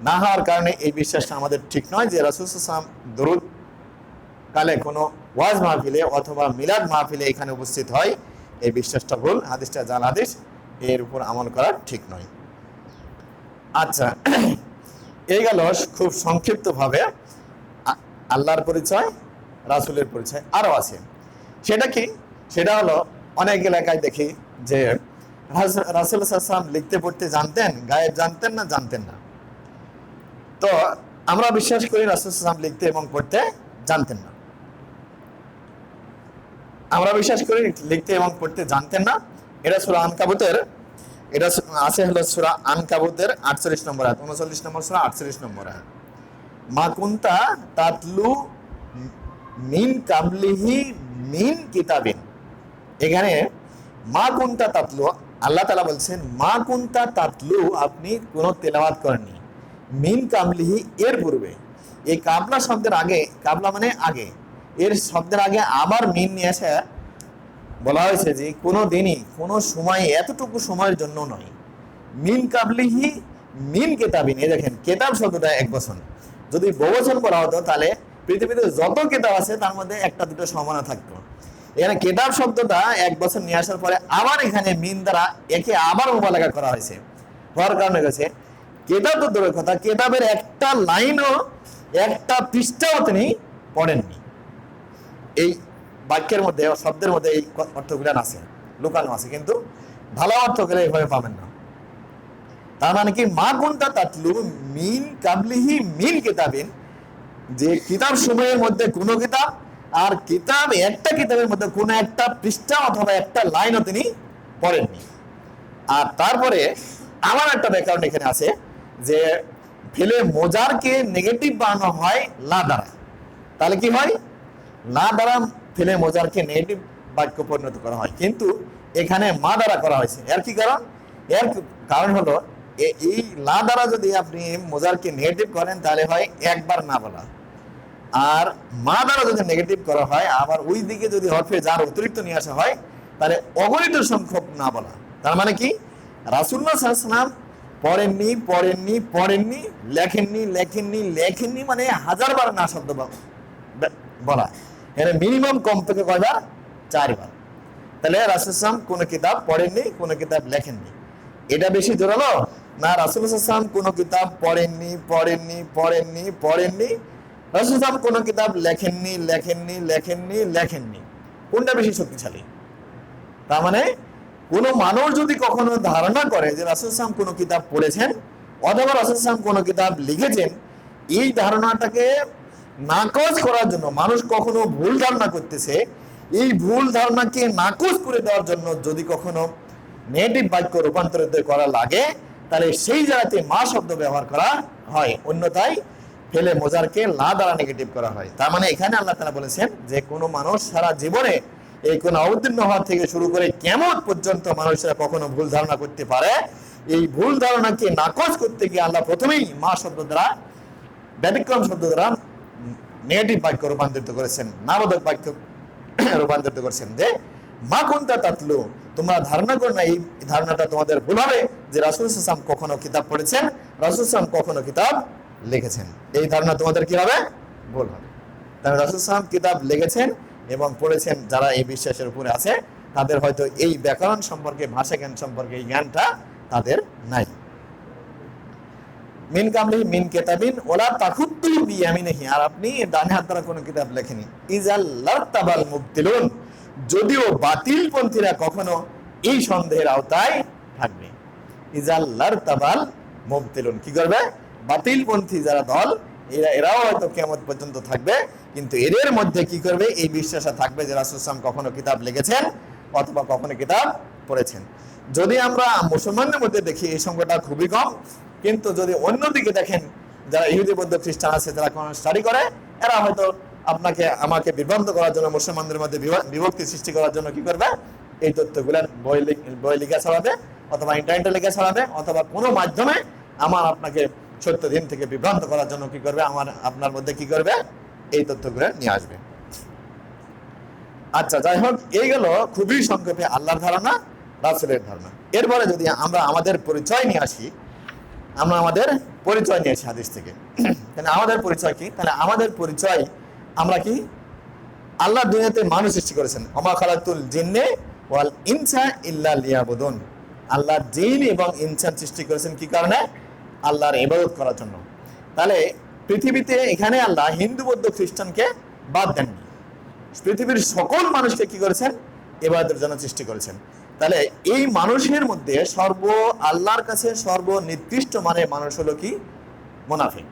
না হওয়ার কারণে এই বিশ্বাসটা আমাদের ঠিক নয় যে রাসূল সাল্লাল্লাহু আলাইহি ওয়াসাল্লাম দরুদ কালে কোনো ওয়াজ মাহফিলে অথবা মিলাদ মাহফিলে এখানে উপস্থিত হয়, এই বিশ্বাসটা ভুল, হাদিসটা জাল হাদিস, এর উপর আমল করা ঠিক নয়। আচ্ছা, এই গেল খুব সংক্ষিপ্তভাবে আল্লাহর পরিচয়, রাসূলের পরিচয়। আরও আছে, সেটা কি? সেটা হলো অনেক এলাকায় দেখি যে রাসূল সাল্লাল্লাহু আলাইহি ওয়াসাল্লাম লিখতে পড়তে জানতেন, গায়েব জানতেন না, জানতেন না। তো আমরা বিশ্বাস করি রাসূল সাল্লাল্লাহু আলাইহি ওয়াসাল্লাম লিখতে এবং পড়তে জানতেন না। আমরা বিশ্বাস করি লিখতে এবং পড়তে জানতেন না। এটা সূরা আনকাবুতের, এটা আছে হলো সূরা আনকাবুতের 48 নম্বর আয়াত, 39 নম্বর সূরা 48 নম্বর আয়াত। মা কুনতা তাতলু মিন কাবলিহি মিন কিতাবিন, এখানে মা কুনতা তাতলু, আল্লাহ তাআলা বলছেন মা কুনতা তাতলু, আপনি কোনো তেলাওয়াত করেননি, মিন কাবলিহি, এর পূর্বে। এই কাবলা শব্দের আগে, কাবলা মানে আগে, এর শব্দের আগে আবার মিন নিয়ে এসে বলা হয়েছে যে কোনো দিনই কোনো সময় এতটুকু সময়ের জন্য নয়। মিন কাবলিহি মিন কেতাবিন, এই দেখেন কেতাব শব্দটা এক বচন, যদি বহুবচন করা হতো তাহলে পৃথিবীতে যত কেতাব আছে তার মধ্যে একটা দুটো সমানা থাকতো। এখানে কেতাব শব্দটা এক বছর নিয়ে আসার পরে আবার এখানে মিন দ্বারা একে আবার মোবালেগা করা হয়েছে, হওয়ার কারণে গেছে কেতাব তো দূরের কথা, কেতাবের একটা লাইনও একটা পৃষ্ঠাও তিনি পড়েননি। এই বাক্যের মধ্যে শব্দের মধ্যে এই অর্থগুলো আছে, লুকানো আছে, কিন্তু ভালো অর্থ করে এভাবে পাবেন না। তার মানে কি মা কুনতা তাতলু মিন কাবলিহি মিন কিতাবিন, যে কিতাব সময়ের মধ্যে কোনো কিতাব, আর কিতাব একটা কিতাবের মধ্যে কোনো একটা পৃষ্ঠা অথবা একটা লাইনও তিনি পড়েননি। আর তারপরে আমার একটা ব্যাকরণ এখানে আছে যে ফেলে মোজারকে নেগেটিভ বানানো হয় লা দ্বারা, তাহলে কি হয়, লা দ্বারা ফেলে মোজারকে নেগেটিভ বাক্য পরিণত করা হয়, কিন্তু এখানে মা দ্বারা করা হয়েছে। এর কি কারণ? এর কারণ হলো এই লা দ্বারা যদি আপনি মোজারকে নেগেটিভ করেন তাহলে হয় একবার না বলা, আর মা দ্বারা যদি নেগেটিভ করা হয় আবার ওই দিকে যদি হরফে যার অতিরিক্ত নিয়ে আসা হয় তাহলে অগণিত সংখ্যক না বলা। তার মানে কি রাসূলুল্লাহ সাল্লাল্লাহু আলাইহি ওয়াসাল্লাম পড়েননি পড়েননি পড়েননি, লেখেননি লেখেননি লেখেননি, মানে হাজারবার না শব্দ বলা, এর মিনিমাম কমপক্ষে কয়বার? 4 বার। তাহলে রাসূলুল্লাহ সাল্লাল্লাহু আলাইহি ওয়াসাল্লাম কোনো কিতাব পড়েননি, কোনো কিতাব লেখেননি, এটা বেশি জোরালো না রাসূলুল্লাহ সাল্লাল্লাহু আলাইহি ওয়াসাল্লাম কোনো কিতাব পড়েননি পড়েননি পড়েননি পড়েননি, রাসূল সাহেব কোনো কিতাব লেখেননি লেখেননি লেখেননি লেখেননি, কোনটা বেশি শক্তিশালী? তার মানে কোনো মানুষ যদি কখনো ধারণা করে যে রাসূল সাহেব কোনো কিতাব পড়েছেন অথবা রাসূল সাহেব কোনো কিতাব লিখেছেন, এই ধারণাটাকে নাকচ করার জন্য, মানুষ কখনো ভুল ধারণা করতেছে, এই ভুল ধারণাকে নাকচ করে দেওয়ার জন্য যদি কখনো নেগেটিভ বাক্য রূপান্তরিত করা লাগে তাহলে সেই জায়গাতে মা শব্দ ব্যবহার করা হয়, অন্যথায় ফেলে মোজারকে লা দ্বারা নেগেটিভ করা হয়। তার মানে এখানে আল্লাহ তাআলা বলেছেন যে কোনো মানুষ সারা জীবনে এই কোন অবতীর্ণ হওয়া থেকে শুরু করে কিয়ামত পর্যন্ত মানুষরা কখনো ভুল ধারণা করতে পারে, এই ভুল ধারণাকে নাকচ করতে গিয়ে আল্লাহ প্রথমেই মা শব্দ দ্বারা, ব্যতিক্রম শব্দ দ্বারা নেগেটিভ বাক্য রূপান্তরিত করেছেন, নাবোধক বাক্য রূপান্তরিত করেছেন, যে মা কুনতা তাতলু, তোমরা ধারণা করো না, এই ধারণাটা তোমাদের ভুল হবে যে রাসূল সাল্লাল্লাহু আলাইহি ওয়াসাল্লাম কখনো কিতাব পড়েছেন, রাসূল সাল্লাল্লাহু আলাইহি ওয়াসাল্লাম কখনো কিতাব লিখেছেন, এই ধারণা তোমাদের কি হবে? ভুল হবে। তাহলে রাসূল সাল্লাল্লাহু আলাইহি ওয়াসাল্লাম কিতাব লিখেছেন এবং পড়েছেন, যারা এই বিশ্বাসের উপরে আছে তাদের হয়তো এই ব্যাকরণ সম্পর্কে, ভাষা জ্ঞান সম্পর্কে এই জ্ঞানটা তাদের নাই। মিন কাবলিহি মিন কিতাবিন ওয়ালা তাখুদ্দু বিয়ামিনিহি, আর আপনি ডান হাত দ্বারা কোনো কিতাব লেখেনি। ইজাল লারতাবাল মুবতিলুন, যদিও বাতিলপন্থীরা কখনো এই সন্দেহের আওতায় থাকবে। ইজাল লারতাবাল মুবতিলুন, কি করবে? বাতিলপন্থী যারা দল এরাও হয়তো কিয়ামত পর্যন্ত থাকবে, কিন্তু এদের মধ্যে কি করবে? এই বিশ্বাস থাকবে যে রাসূল সাল্লাল্লাহু আলাইহি ওয়াসাল্লাম কখনো কিতাব লিখেছেন অথবা কখনো কিতাব পড়েছেন। যদি আমরা মুসলমানদের মধ্যে দেখি এই সংখ্যাটা খুবই কম, কিন্তু যদি অন্যদিকে দেখেন যারা ইহুদি বৌদ্ধ খ্রিস্টান আছে, যারা কোরআন স্টাডি করে, এরা হয়তো আপনাকে আমাকে বিভ্রান্ত করার জন্য, মুসলমানদের মধ্যে বিভক্তি সৃষ্টি করার জন্য কি করবে? এই তথ্যগুলো বই লিখে ছড়াবে অথবা ইন্টারনেটে লিখে ছড়াবে অথবা কোনো মাধ্যমে আমার আপনাকে সত্য দিন থেকে বিভ্রান্ত করার জন্য কি করবে? আপনার মধ্যে কি করবে? এই তথ্যগুলো নিয়ে আসবে। আচ্ছা, যাই হোক, এই গেল খুবই সংক্ষেপে আল্লাহর ধারণা, রাসূলের ধারণা। এরপরে যদি আমরা আমাদের পরিচয় নিয়ে আসি, হাদিস থেকে, তাহলে আমাদের পরিচয় কি? তাহলে আমাদের পরিচয়, আমরা কি? আল্লাহ দুনিয়াতে মানুষ সৃষ্টি করেছেন, ওমা খালাকতুল জিন্নে ওয়াল ইনসা ইল্লা লিয়াবুদুন, আল্লাহ জিন এবং ইনসান সৃষ্টি করেছেন কি কারণে? আল্লাহর ইবাদত করার জন্য। তাহলে পৃথিবীতে এখানে আল্লাহ হিন্দু বৌদ্ধ খ্রিস্টানকে বাদ দেননি, পৃথিবীর সকল মানুষকে কি করেছেন? ইবাদতের জন্য সৃষ্টি করেছেন। তাহলে এই মানুষের মধ্যে আল্লাহর কাছে সর্বনিকৃষ্ট মানের মানুষ হলো কি? মুনাফিক।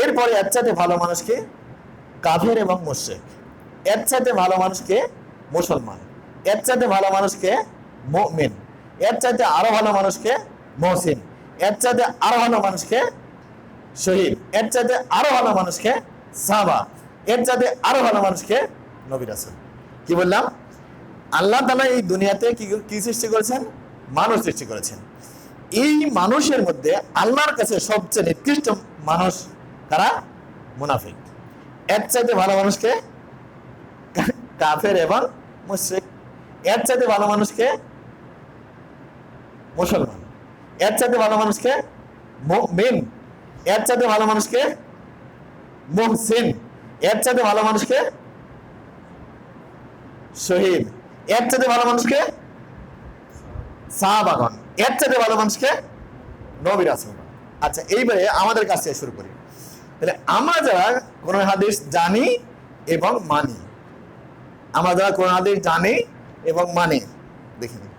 এরপরে এর চাইতে ভালো মানুষকে কাফের এবং মুশরিক, এর চাইতে ভালো মানুষকে মুসলমান, এর চাইতে ভালো মানুষকে মুমিন, এর চাইতে আরো ভালো মানুষকে মুহসিন, এর চাইতে আরো ভালো মানুষকে শহীদ, এর চাইতে আরো ভালো মানুষকে সাহাবা, এর চাইতে আরো ভালো মানুষকে নবী রাসূল। কি বললাম? আল্লাহ তাআলা এই দুনিয়াতে কি সৃষ্টি করেছেন? মানুষ সৃষ্টি করেছেন। এই মানুষের মধ্যে আল্লাহর কাছে সবচেয়ে নিকৃষ্ট মানুষ কারা? মুনাফিক। এর চাইতে ভালো মানুষকে কাফের এবং মুশরিক। এর চাইতে ভালো মানুষকে মুসলমান। এর চাইতে ভালো মানুষকে মুমিন। এর চাইতে ভালো মানুষকে মুহসিন। এর চাইতে ভালো মানুষকে শহীদ। এর চাইতে ভালো মানুষকে সাহাবাগণ। এর চাইতে ভালো মানুষকে নবী রাসূল। আচ্ছা, এইবারে আমাদের কাছ থেকে শুরু করি। তাহলে আমরা যারা কোরআন হাদিস জানি এবং মানি, আমরা যারা কোরআন হাদিস জানি এবং মানি, দেখিনি,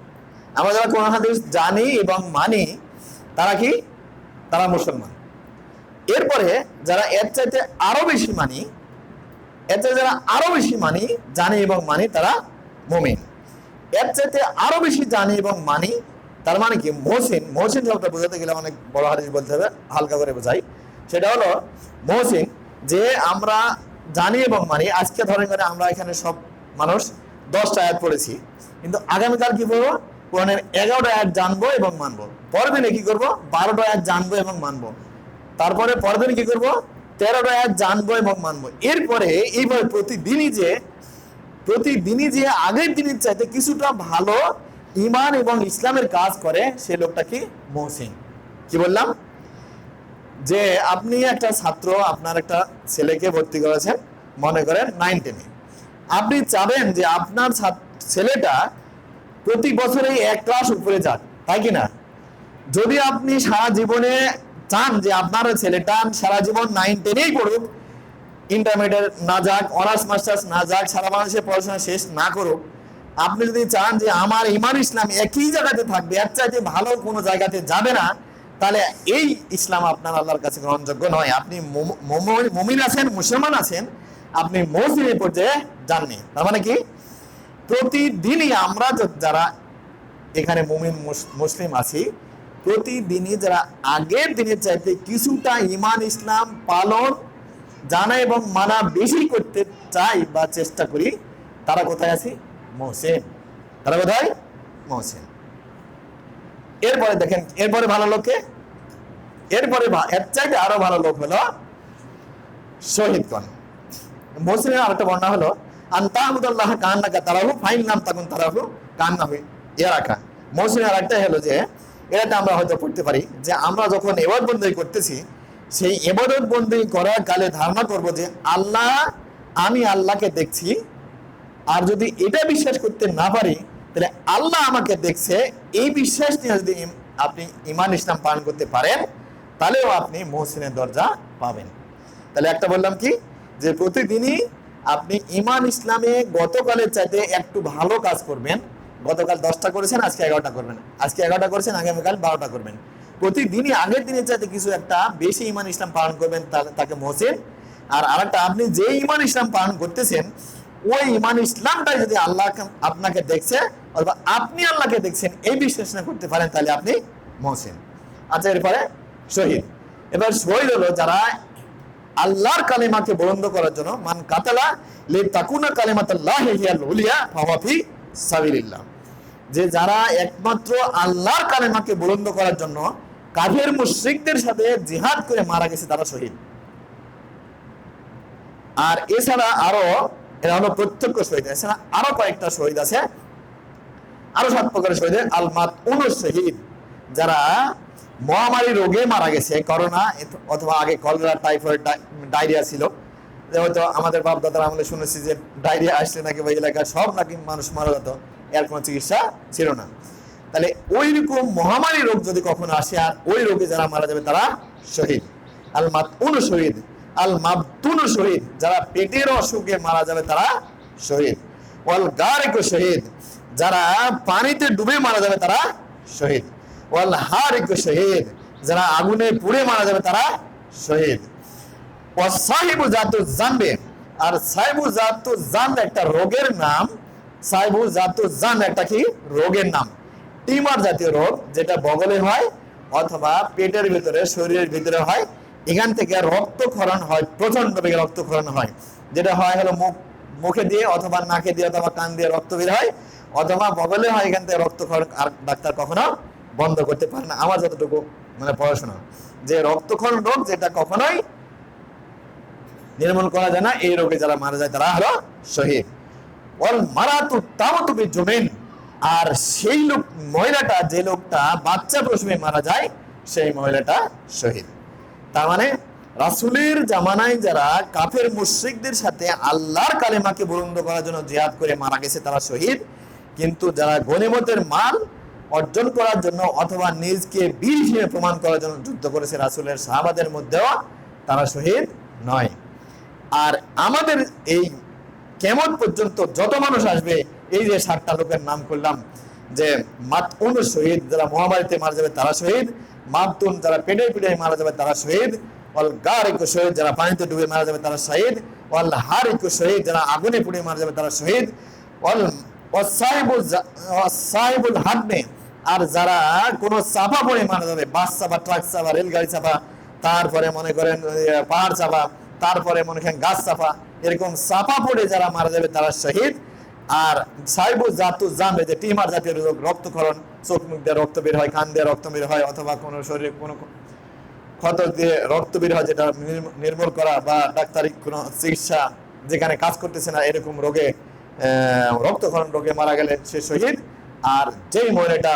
আমরা যারা কোরআন হাদিস জানি এবং মানি তারা কি? তারা মুসলমান। এরপরে যারা এর চাইতে আরো বেশি মানি, এর চাইতে যারা আরো বেশি মানি, জানি এবং মানি, তারা মুমিন। এর চাইতে আরো বেশি জানি এবং মানি, তার মানে কি? মুহসিন। মুহসিন শব্দটা বোঝাতে গেলে অনেক বড় হাদিস বলতে হবে, হালকা করে বোঝাই। সেটা হলো মুহসিন, যে আমরা জানি এবং মানি। আজকে ধরেন করে আমরা এখানে সব মানুষ 10টা আয়াত পড়েছি, কিন্তু আগামীকাল কি করবো? কোরআনের 11টা আয়াত জানবো এবং মানবো। পরের দিনে কি করবো? 12টা আয়াত জানবো এবং মানবো। তারপরে পরের দিন কি করবো? 13টা আয়াত জানবো এবং মানবো। এরপরে এইভাবে প্রতিদিনই যে আগের দিনের চাইতে কিছুটা ভালো ঈমান এবং ইসলামের কাজ করে, সে লোকটা কি? মুহসিন। কি বললাম? যে আপনি একটা ছাত্র, আপনার একটা ছেলেকে ভর্তি করেছেন, মনে করেন 9-10-এ। আপনি চাবেন যে আপনার ছেলেটা প্রতি বছরে 1 ক্লাস উপরে যাক, তাই কিনা? যদি আপনি সারা জীবনে চান যে আপনার ছেলেটা সারা জীবন 9-10-এই পড়ুক, ইন্টারমিডিয়েট না যাক, অনার্স মাস্টার্স না যাক, সারা বাংলাদেশে পড়াশোনা শেষ না করুক, আপনি যদি চান যে আমার ঈমান ইসলাম একই জায়গাতে থাকবে, এর চাইতে ভালো কোনো জায়গাতে যাবে না, তাহলে এই ইসলাম আপনার আল্লাহর কাছে গ্রহণযোগ্য নয়। আপনি মুমিন আছেন, মুসলমান আছেন, আপনি মুহসিনের পর্যায়ে যাননি। তার মানে কি? প্রতিদিনই আমরা যারা এখানে মুমিন মুসলিম আছি, প্রতিদিনই যারা আগের দিনের চাইতে কিছুটা ঈমান ইসলাম পালন, জানা এবং মানা বেশি করতে চাই বা চেষ্টা করি, তারা কোথায় আছি? মুহসিন। তারা কোথায়? মুহসিন। এরপরে দেখেন, এরপরে ভালো লোককে, এরপরে এর চাইতে আরো ভালো লোক হলো শহীদগণ। মুহসিনের আরেকটা বর্ণনা হলো আনতাহুদাল্লাহ কান্নাকা তারাহু ফাইন নাম তাকুন তারাহু কান্নাহু ইয়ারাকা। মুহসিনের আরেকটা হলো যে, এটা আমরা হয়তো পড়তে পারি যে আমরা যখন ইবাদত বন্দেগী করতেছি, সেই ইবাদত বন্দেগী করার কালে ধারণা করব যে আমি আল্লাহকে দেখছি। আর যদি এটা বিশ্বাস করতে না পারি, তাহলে আল্লাহ আমাকে দেখছে, এই বিশ্বাস নিয়ে যদি আপনি ঈমান ইসলাম পালন করতে পারেন, তাহলেও আপনি মুহসিনের দরজা পাবেন। তাহলে একটা বললাম কি, যে প্রতিদিনই আপনি ঈমান ইসলামে গতকালের চাইতে একটু ভালো কাজ করবেন। গতকাল 10টা করেছেন, আজকে 11টা করবেন। আজকে 11টা করেছেন, আগামীকাল 12টা করবেন। প্রতিদিনই আগের দিনের চাইতে কিছু একটা বেশি ঈমান ইসলাম পালন করবেন, তাকে মুহসিন। আর আরেকটা, আপনি যে ঈমান ইসলাম পালন করতেছেন, ওই ঈমান ইসলামটাই যদি আল্লাহ আপনাকে দেখছে অথবা আপনি আল্লাহকে দেখছেন, এই বিশ্লেষণ করতে পারেন, তাহলে আপনি মুহসিন। আচ্ছা, এরপরে শহীদ। এবার শহীদ হলো যারা আল্লাহর কালিমাকে বুলন্দ করার জন্য, মান কাতালা লিতাকুনা কালিমাতুল্লাহি হিয়াল উলিয়া ফাহুয়া ফি সাবিলিল্লাহ, যে যারা একমাত্র আল্লাহর কালিমাকে বুলন্দ করার জন্য কাফের মুশরিকদের সাথে জিহাদ করে মারা গেছে, তারা শহীদ। আর এছাড়া আরো, এটা হলো প্রত্যক্ষ শহীদ। এছাড়া আরো কয়েকটা শহীদ আছে, আরো 7 প্রকারের শহীদ। আল মাতউন শহীদ, যারা মহামারী রোগে মারা গেছে, করোনা অথবা আগে কলেরা, টাইফয়েড, ডায়রিয়া ছিল। হয়তো আমাদের বাপ দাদার আমলে শুনেছি যে ডায়রিয়া আসলে নাকি ওই এলাকার সব নাকি মানুষ মারা যেত, এর কোনো চিকিৎসা ছিল না। তাহলে ওই রকম মহামারী রোগ যদি কখনো আসে, আর ওই রোগে যারা মারা যাবে তারা শহীদ। আল মাতউন শহীদ। আল মাবতুন শহীদ, যারা পেটের অসুখে মারা যাবে তারা শহীদ। ওয়াল গারিক শহীদ, যারা পানিতে ডুবে মারা যাবে তারা শহীদ। ওয়াল হারিক শহীদ, যারা আগুনে পুড়ে মারা যাবে তারা শহীদ। ওয়াস সাহিবু জাতু জানবে, আর সাহিবু জাতু জান একটা রোগের নাম। সাহিবু জাতু জান একটা কি রোগের নাম? টিউমার জাতীয় রোগ, যেটা বগলে হয় অথবা পেটের ভিতরে, শরীরের ভিতরে হয়। এখান থেকে রক্তক্ষরণ হয়, প্রচন্ড বেগে রক্তক্ষরণ হয়, যেটা হয় হলো মুখে দিয়ে অথবা নাকে দিয়ে অথবা কান দিয়ে রক্ত বের হয় অথবা বগলে হয়, এখান থেকে রক্তক্ষরণ আর ডাক্তার কখনো বন্ধ করতে পারে না। আমার যতটুকু মানে পড়াশোনা, যে রক্তক্ষরণ রোগ যেটা কখনোই নির্মূল করা যায় না, এই রোগে যারা মারা যায় তারা হলো শহীদ। ওয়াল মারাতু তামাতু বিজুমিন, আর সেই লোক মহিলাটা, যে লোকটা বাচ্চা প্রসবে মারা যায়, সেই মহিলাটা শহীদ। তার মানে রাসূলের জামানায় যারা কাফের মুশরিকদের সাথে আল্লাহর কালেমাকে বুলন্দ করার জন্য জিহাদ করে মারা গেছে তারা শহীদ, কিন্তু যারা গনিমতের মাল অর্জন করার জন্য অথবা নিজকে বীর হিসেবে প্রমাণ করার জন্য যুদ্ধ করেছে রাসূলের সাহাবাদের মধ্যেও তারা শহীদ নয়। আর আমাদের এই কিয়ামত পর্যন্ত যত মানুষ আসবে, এই যে 60টা লোকের নাম করলাম, যে মাতউন শহীদ, যারা মহামারীতে মারা যাবে তারা শহীদ, মাতউন যারা পেটে পেটে মারা যাবে তারা শহীদ, ওয়াল গারিকু শহীদ যারা পানিতে ডুবে মারা যাবে তারা শহীদ, ওয়াল হারিকু শহীদ যারা আগুনে পুড়ে মারা যাবে তারা শহীদ, ওয়াল ওয়াসাইবুল হাদমে, আর যারা কোনো চাপা পড়ে মারা যাবে, বাস চাপা, ট্রাক চাপা, রেলগাড়ি চাপা, তারপরে মনে করেন পাহাড় চাপা, তারপরে মনে করেন গাছ চাপা, এরকম চাপা পড়ে যারা মারা যাবে তারা শহীদ। আর সাইবু জাতু জামে, যে টিমার জাতীয় রোগ, রক্তক্ষরণ, চোখ মুখ দিয়ে রক্ত বের হয়, কান দিয়ে রক্ত বের হয়, অথবা কোনো শরীরে কোনো ক্ষত দিয়ে রক্ত বের হয়, যেটা নির্মূল করা বা ডাক্তারি কোনো চিকিৎসা যেখানে কাজ করতেছে না, এরকম রোগে রক্তক্ষরণ রোগে মারা গেলে সে শহীদ। আর যেই মহিলাটা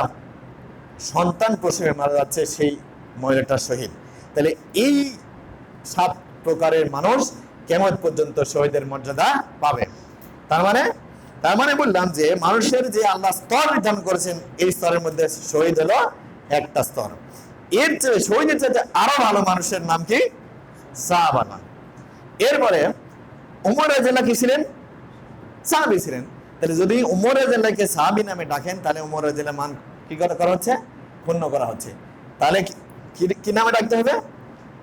সন্তান প্রসবে মারা যাচ্ছে সেই মহিলাটা শহীদ। তাহলে এই 7 প্রকারের মানুষ কিয়ামত পর্যন্ত শহীদের মর্যাদা পাবে। তার মানে বললাম যে মানুষের যে আল্লাহ স্তর নির্ধারণ করেছেন, এই স্তরের মধ্যে শহীদ হলো একটা স্তর। এর চেয়ে শহীদের চাইতে আরো ভালো মানুষের নাম কি? সাহাবা। এরপরে উমর রাদিয়াল্লাহু কি ছিলেন? সাহাবী ছিলেন। তাহলে যদি উমর রাদিয়াল্লাহুকে সাহাবী নামে ডাকেন, তাহলে উমর রাদিয়াল্লাহু মান কি করা হচ্ছে? ক্ষুণ্ণ করা হচ্ছে। তাহলে কি নামে ডাকতে হবে?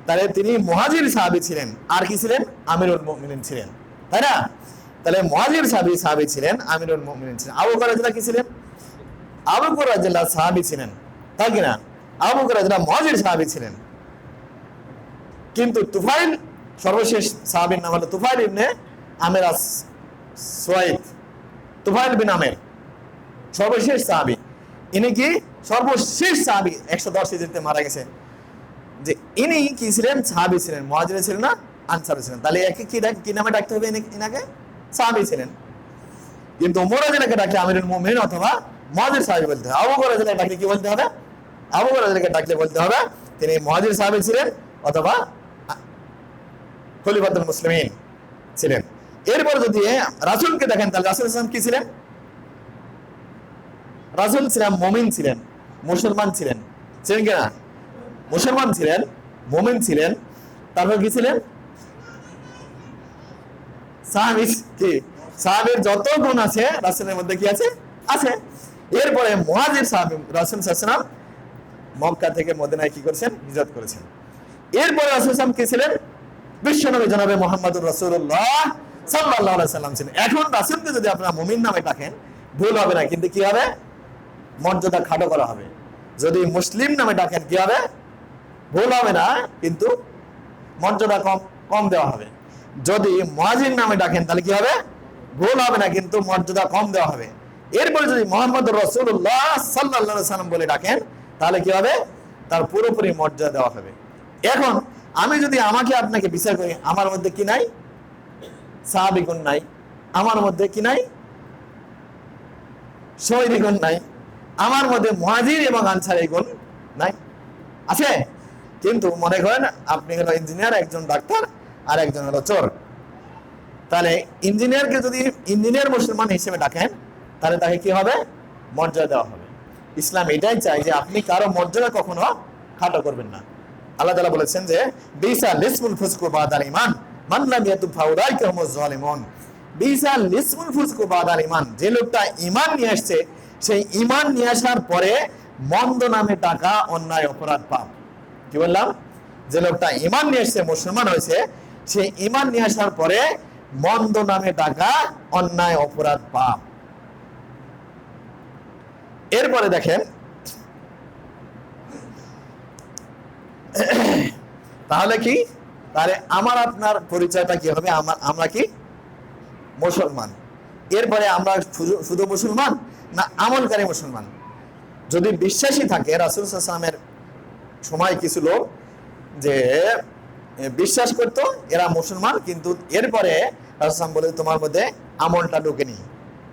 তাহলে তিনি মুহাজির সাহাবী ছিলেন, আর কি ছিলেন? আমিরুল মুমিনিন ছিলেন, তাই না? তাহলে মুহাজির সাহাবী ছিলেন, আমিরুল মুমিনিন ছিলেন। আবু বকর রাদিয়াল্লাহু কি ছিলেন? আবু বকর রাদিয়াল্লাহু সাহাবী ছিলেন, তাই কি না? আবু বকর রাদিয়াল্লাহু মুহাজির সাহাবী ছিলেন। কিন্তু তুফাইল, সর্বশেষ সাহাবীর নাম হলো তুফাইল ইবনে আমির আস-সুয়াইদ, তুফাইল বিন আমির সর্বশেষ সাহাবী। ইনি কি সর্বশেষ সাহাবী, 110 হিজরিতে মারা গেছে। যে ইনি কি ছিলেন? সাহাবী ছিলেন, মুহাজির ছিলেন না, আনসারী ছিলেন। তাহলে একে কি নামে ডাকতে হবে? ইনাকে সাহাবী ছিলেন। কিন্তু উমর রাদিয়াল্লাহু ডাকলে আমিরুল মুমিনিন অথবা মুহাজির সাহাবী বলতে হবে। আবু বকর রাদিয়াল্লাহু ডাকলে কি বলতে হবে? আবু বকর রাদিয়াল্লাহু ডাকলে বলতে হবে তিনি মুহাজির সাহাবী ছিলেন অথবা খলিফাতুল মুসলিমিন ছিলেন। এরপর যদি রাসূলকে দেখেন, তাহলে রাসূল সাল্লাল্লাহু আলাইহি ওয়াসাল্লাম কি ছিলেন? রাসূল ছিলেন, মুমিন ছিলেন, মুসলমান ছিলেন, ছিলেন কিনা? মুসলমান ছিলেন, মুমিন ছিলেন, তারপর কি ছিলেন? সাহাবী। কি সাহাবীর যত গুণ আছে রাসূলের মধ্যে কি আছে? আছে। এরপরে মুহাজির সাহাবী, রাসূল সাল্লাল্লাহু আলাইহি ওয়াসাল্লাম মক্কা থেকে মদিনায় কি করেছেন? হিজরত করেছেন। এরপরে রাসূল সাল্লাল্লাহু আলাইহি ওয়াসাল্লাম কি ছিলেন? বিশ্বনবী জনাবে মুহাম্মদুর রাসূলুল্লাহ সাল্লাল্লাহু আলাইহি ওয়াসাল্লাম ছিলেন। এখন রাসূলকে যদি আপনারা মুমিন নামে ডাকেন, ভুল হবে না, কিন্তু কি হবে? মর্যাদা খাটো করা হবে। যদি মুসলিম নামে ডাকেন, কি হবে? ভুল হবে না, কিন্তু মর্যাদা কম দেওয়া হবে। যদি মুহাজির নামে ডাকেন, তাহলে কি হবে? ভুল হবে না, কিন্তু মর্যাদা কম দেওয়া হবে। এরপরে যদি মুহাম্মদুর রাসূলুল্লাহ সাল্লাল্লাহু আলাইহি ওয়াসাল্লাম বলে ডাকেন, তাহলে কি হবে? তার পুরোপুরি মর্যাদা দেওয়া হবে। এখন আমি যদি আমাকে আপনাকে বিচার করি, আমার মধ্যে কি নাই? সাহাবী গুণ নাই, আমার মধ্যে কি নাই? শহীদ গুণ নাই, আমার মধ্যে মুহাজির এবং আনসারী গুণ নাই, আছে? কিন্তু মনে করেন আপনি হলো ইঞ্জিনিয়ার, একজন ডাক্তার, আর একজন হলো চোর। তাহলে ইঞ্জিনিয়ারকে যদি ইঞ্জিনিয়ার মুসলমান হিসেবে ডাকেন, তাহলে তাকে কি হবে? মর্যাদা দেওয়া হবে। ইসলাম এটাই চাই যে আপনি কারো মর্যাদা কখনো খাটো করবেন না। আল্লাহ তাআলা বলেছেন যে বিসা লিসমুল ফুসকু বাদাল ঈমান মান লাম ইয়াতুব ফাউলাইকা হুমুজ জালিমুন। বিসা লিসমুল ফুসকু বাদাল ঈমান, যে লোকটা ঈমান নিয়ে আসছে, সেই ঈমান নিয়ে আসার পরে মন্দ নামে টাকা অন্যায় অপরাধ পাপ। কি বললাম? যে লোকটা ঈমান নিয়ে আসছে, মুসলমান হয়েছে, সেই ঈমান নিয়ে আসার পরে মন্দ নামে টাকা অন্যায় অপরাধ পাপ। এরপরে দেখেন, তাহলে কি? তাহলে আমার আপনার পরিচয়টা কি হবে? আমরা কি মুসলমান। এরপরে আমরা শুধু মুসলমান না আমলকারী মুসলমান? যদি বিশ্বাসী থাকে, রাসূল সাল্লাল্লাহু আলাইহি ওয়াসাল্লামের সময় কিছু লোক যে বিশ্বাস করতো এরা মুসলমান, কিন্তু এরপরে রাসূল সাল্লাল্লাহু বলে তোমার মধ্যে আমলটা ঢোকেনি,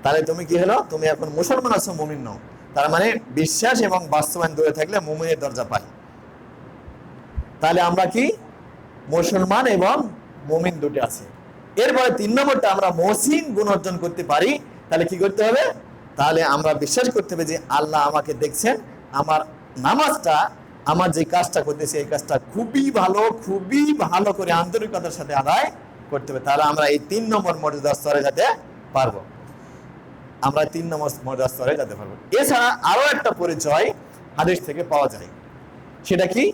তাহলে তুমি কি হলো? তুমি এখন মুসলমান আছো, মুমিন নও। তার মানে বিশ্বাস এবং বাস্তবায়ন দূরে থাকলে মুমিনের দরজা পাই। তাহলে আমরা কি মুসলমান এবং মুমিন দুটো আছে। এরপরে 3 নম্বরটা, আমরা মুহসিন গুণ অর্জন করতে পারি, তাহলে কি করতে হবে? তাহলে আমরা বিশ্বাস করতে হবে যে আল্লাহ আমাকে দেখছেন, আমার নামাজটা, আমার যে কাজটা করতেছি এই কাজটা খুবই ভালো করে আন্তরিকতার সাথে আদায় করতে হবে। তাহলে আমরা এই 3 নম্বর মর্যাদার স্তরে যেতে পারবো। আমরা 3 নম্বর মর্যাদার স্তরে যেতে পারবো। এছাড়া আরো একটা পরিচয় হাদিস থেকে পাওয়া যায়, সেটা কি?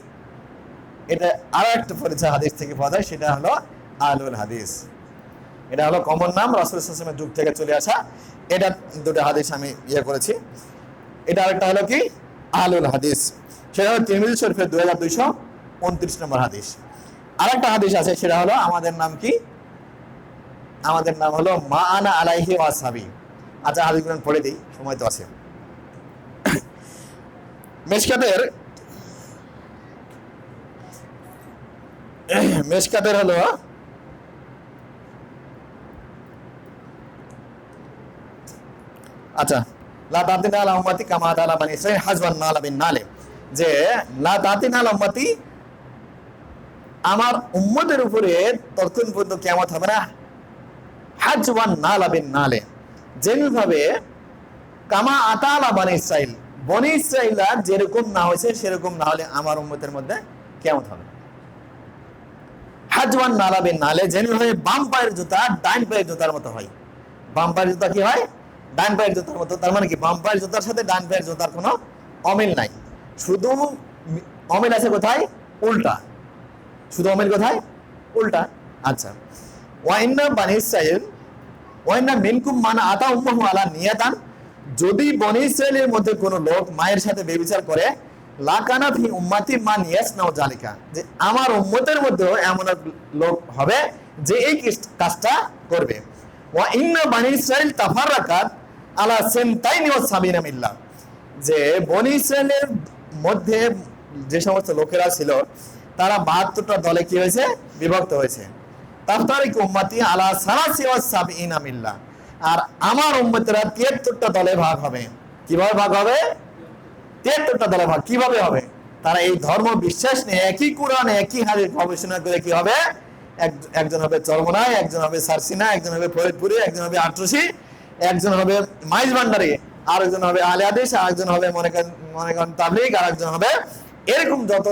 এটা আরো একটা পরিচয় হাদিস থেকে পাওয়া যায়, সেটা হলো আহলুল হাদিস। এটা হলো কমন নাম, রাসূল সাল্লাল্লাহু আলাইহি ওয়াসাল্লামের যুগ থেকে চলে আসা। এটা দুটো হাদিস আমি করেছি। এটা আরেকটা হলো কি? আহলুল হাদিস। সেটা হলো তিরমিজি শরীফের 2229 নম্বর হাদিস। আরেকটা হাদিস আছে, সেটা হলো আমাদের নাম কি? আমাদের নাম হলো মা আনা আলাইহি ওয়া আসহাবি। আচ্ছা, হাদিসগুলো পড়ে দিই, সময় তো আছে। মেশকাতের হলো আচ্ছা, লা তাতিনা আলা উম্মতি কামা আলা বানি ইসরাঈল হাজওয়ান নালা বিন নালে, যে লা তাতিনা আলা উম্মতি, আমার উম্মতের উপরে ততক্ষণ পর্যন্ত কিয়ামত হবে না, হাজওয়ান নালা বিন নালে, যেভাবে কামা আতালা বানি ইসরাঈল, বনি ইসরাঈলরা যেরকম না হয়েছে সেরকম না হলে আমার উম্মতের মধ্যে কিয়ামত হবে। হাজওয়ান নালা বিন নালে, যেভাবে বাম পায়ের জুতা ডান পায়ের জুতার মতো হয়। বাম পায়ের জুতা কি হয়? ডান পায়ের জুতার মতো। তার মানে কি বাম পায়ের জুতার সাথে ডান পায়ের জুতার কোনো অমিল নাই, শুধু অমিল আছে কোথায়? উল্টা। শুধু অমিল কোথায়? উল্টা। আচ্ছা, ওয়াইন্না বানি ইসরাঈল ওয়াইন্না মিনকুম মান আতা উম্মুহু আলা নিয়াতান, যদি বনি ইসরাঈলের মধ্যে কোনো লোক মায়ের সাথে ব্যভিচার করে, লাকানা ফি উম্মতি মান ইয়াসনাউ যালিকা, যে আমার উম্মতের মধ্যে এমন এক লোক হবে যে এই কাজটা করবে। ওয়া ইন্না বানি ইসরাঈল তাফাররাকাত আলা সিনতাইনি ওয়া সাবিনা মিল্লাহ, যে বনি ইসরাঈলের মধ্যে যে সমস্ত লোকেরা ছিল তারা 72টা দলে কি হয়েছে? বিভক্ত হয়েছে। তাফতারিক উম্মতি আলা সালাসি ওয়া সাবিনা মিল্লাহ, আর আমার উম্মতেরা 73টা দলে ভাগ হবে। কিভাবে ভাগ হবে? 73টা দলে ভাগ কিভাবে হবে? তারা এই ধর্ম বিশ্বাস নিয়ে একই কোরআন একই হাদিস গবেষণা করে কি হবে? একজন হবে চরমনায়, একজন হবে সারসিনা, একজন হবে ফরিদপুরে, একজন হবে আটরসি, একজন হবে মাইজ ভান্ডারি, আরেকজন হবে আলে হাদিস, আরেকজন হবে মনে করেন তাবলীগ, আরেকজন হবে, এরকম যত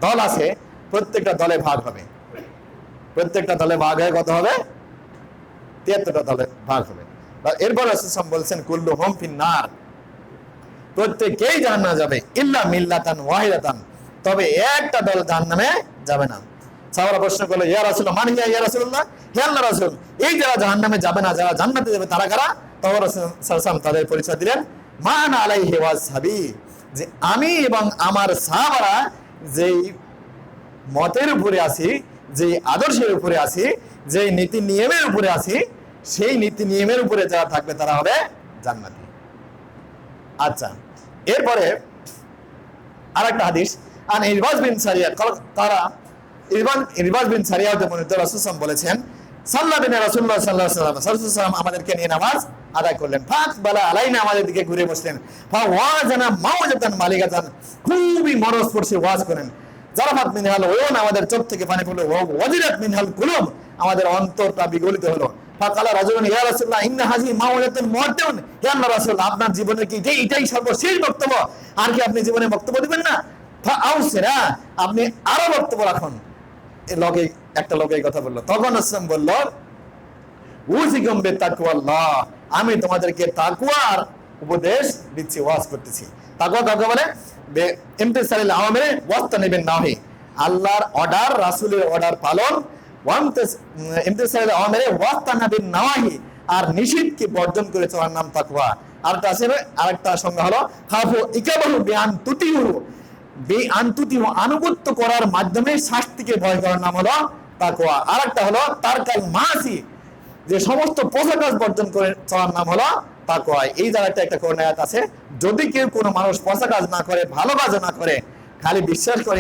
দল আছে প্রত্যেকটা দলে ভাগ হবে। প্রত্যেকটা দলে ভাগ হয়ে কত হবে? 73টা দলে ভাগ হবে। এরপর রাসূল সাল্লাল্লাহু আলাইহি ওয়াসাল্লাম বলছেন কুল্লুহুম ফিন্নার, প্রত্যেকেই জাহান্নামে যাবে, ইল্লা মিল্লাতান ওয়াহিদাতান, তবে একটা দল জাহান্নামে যাবে না। সাহাবারা প্রশ্ন করলো, ইয়া রাসূলুল্লাহ, মান হিয়া ইয়া রাসূলুল্লাহ, হে আল্লাহর রাসূল, এই যারা জাহান্নামে যাবে না, যারা জান্নাতে যাবে তারা কারা? তখন রাসূল সাল্লাল্লাহু আলাইহি ওয়াসাল্লাম তাদের পরিচয় দিলেন, মা আনা আলাইহি ওয়া আসহাবি, যে আমি এবং আমার সাহাবারা যেই মতের উপরে আছি, যেই আদর্শের উপরে আছি, যেই নীতি নিয়মের উপরে আছি, সেই নীতি নিয়মের উপরে যারা থাকবে তারা হবে জান্নাতি। আচ্ছা, এরপরে আরেকটা হাদিস, আন ইরবাজ বিন সারিয়া তারা ইরবাজ বিন সারিয়া হতে বর্ণিত, রাসূল সাল্লাল্লাহু আলাইহি ওয়াসাল্লাম বলেছেন, সাল্লা বিনা রাসূলুল্লাহ সাল্লাল্লাহু আলাইহি ওয়াসাল্লাম, রাসূল সাল্লাল্লাহু আলাইহি ওয়াসাল্লাম আমাদেরকে নিয়ে নামাজ আদায় করলেন। ফাকবালা আলাইনা, আমাদের দিকে ঘুরে বসলেন। ফাওয়াজানা মাওজাতান মালিকাতান, খুবই মরস্পর্শী ওয়াজ করেন। জারাফাত মিনহাল উয়ুন, আমাদের চোখ থেকে পানি পড়লো। ওয়াজিলাত মিনহাল কুলুব, আমাদের অন্তরটা বিগলিত হলো। ফাকালা রাজুলুন ইয়া রাসূলুল্লাহ ইন্না হাযিহি মাওজাতুন মুআদ্দাউন, হে আল্লাহর রাসূল, আপনার জীবনের কি এটাই সর্বশেষ বক্তব্য? আর কি আপনি জীবনে বক্তব্য দিবেন না? ফাআউসিরা, আপনি আরো বক্তব্য রাখুন। একটা লোক এই কথা বললো। তখন রাসূল বলল, উযিকুম বিতাকওয়াল্লাহ, আমি তোমাদেরকে তাকওয়ার উপদেশ দিচ্ছি, ওয়াজ করতেছি। তাকওয়া কাকে বলে? ইমতিসালিল আওয়ামির ওয়াজতানিবিন নাহি, আল্লাহর অর্ডার, রাসূলের অর্ডার পালন, ইমতিসালিল আওয়ামির ওয়াজতানিবিন নাহি, আর নিষিদ্ধকে বর্জন করে চলার নাম তাকওয়া। আরেকটা সংজ্ঞা হলো খাফু ইকাবাহু বিআনতুতিহু, আনুগত্য করার মাধ্যমে শাস্তিকে ভয় করার নাম হলো তাকওয়া। আরেকটা হলো তারকাল মাসি, যে সমস্ত পচা কাজ বর্জন করে চলার নাম হলো তাকওয়া। এই জায়গাটা একটা কোরআন আয়াত আছে, যদি কেউ কোনো মানুষ পচা কাজ না করে, ভালো কাজ না করে, খালি বিশ্বাস করে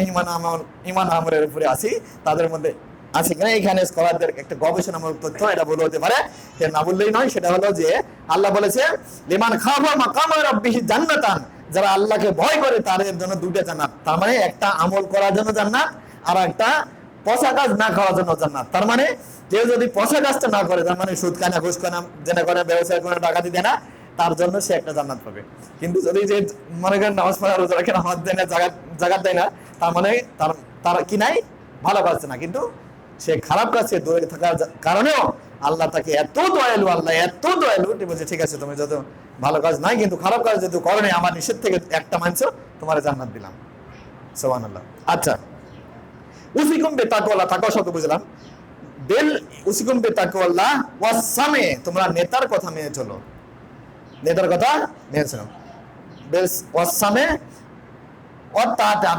ইমান আমলের উপরে আসি, তাদের মধ্যে আছে কিনা। এখানে স্কলারদের একটা গবেষণামূলক তথ্য এটা বলে হতে পারে, সে না বললেই নয়। সেটা হলো যে আল্লাহ বলেছে লিমান খাফা মাকামা রাব্বিহি জান্নাতান, যারা আল্লাহকে ভয় করে তাদের জন্য দুইটা জান্নাত। তার মানে একটা আমল করার জন্য জান্নাত, আর একটা পচা কাজ না করার জন্য জান্নাত। তার মানে কেউ যদি পচা কাজটা না করে, তার মানে সুদ খায় না, ঘুষ খায় না, জেনা করে, ব্যবসায় করে, ডাকাতি দেয় না, তার জন্য সে একটা জান্নাত পাবে। কিন্তু যদি যে মনে করেন নামাজ পড়া, রোজা রাখে না, হাত দেয় না, জাকাত দেয় না, তার মানে তার কি নাই, ভালো কাজ না, কিন্তু সে খারাপ কাজে দূরে থাকার কারণেও আল্লাহ তাকে এত দয়ালু, আল্লাহ এত দয়ালু, বলছে ঠিক আছে তুমি যত ভালো কাজ নাই, কিন্তু খারাপ কাজ যেহেতু করো নাই, আমার নিষেধ থেকে একটা মানছো, তোমার জান্নাত দিলাম। সুবহানাল্লাহ। আচ্ছা, উসিকুম বিতাকওয়াল্লাহ, তাকওয়া শব্দ বুঝলাম। বেল উসিকুম বিতাকওয়াল্লাহ ওয়াসামে, তোমরা নেতার কথা মেনে চলো, নেতার কথা মেনে চলো। বেল ওয়াসামে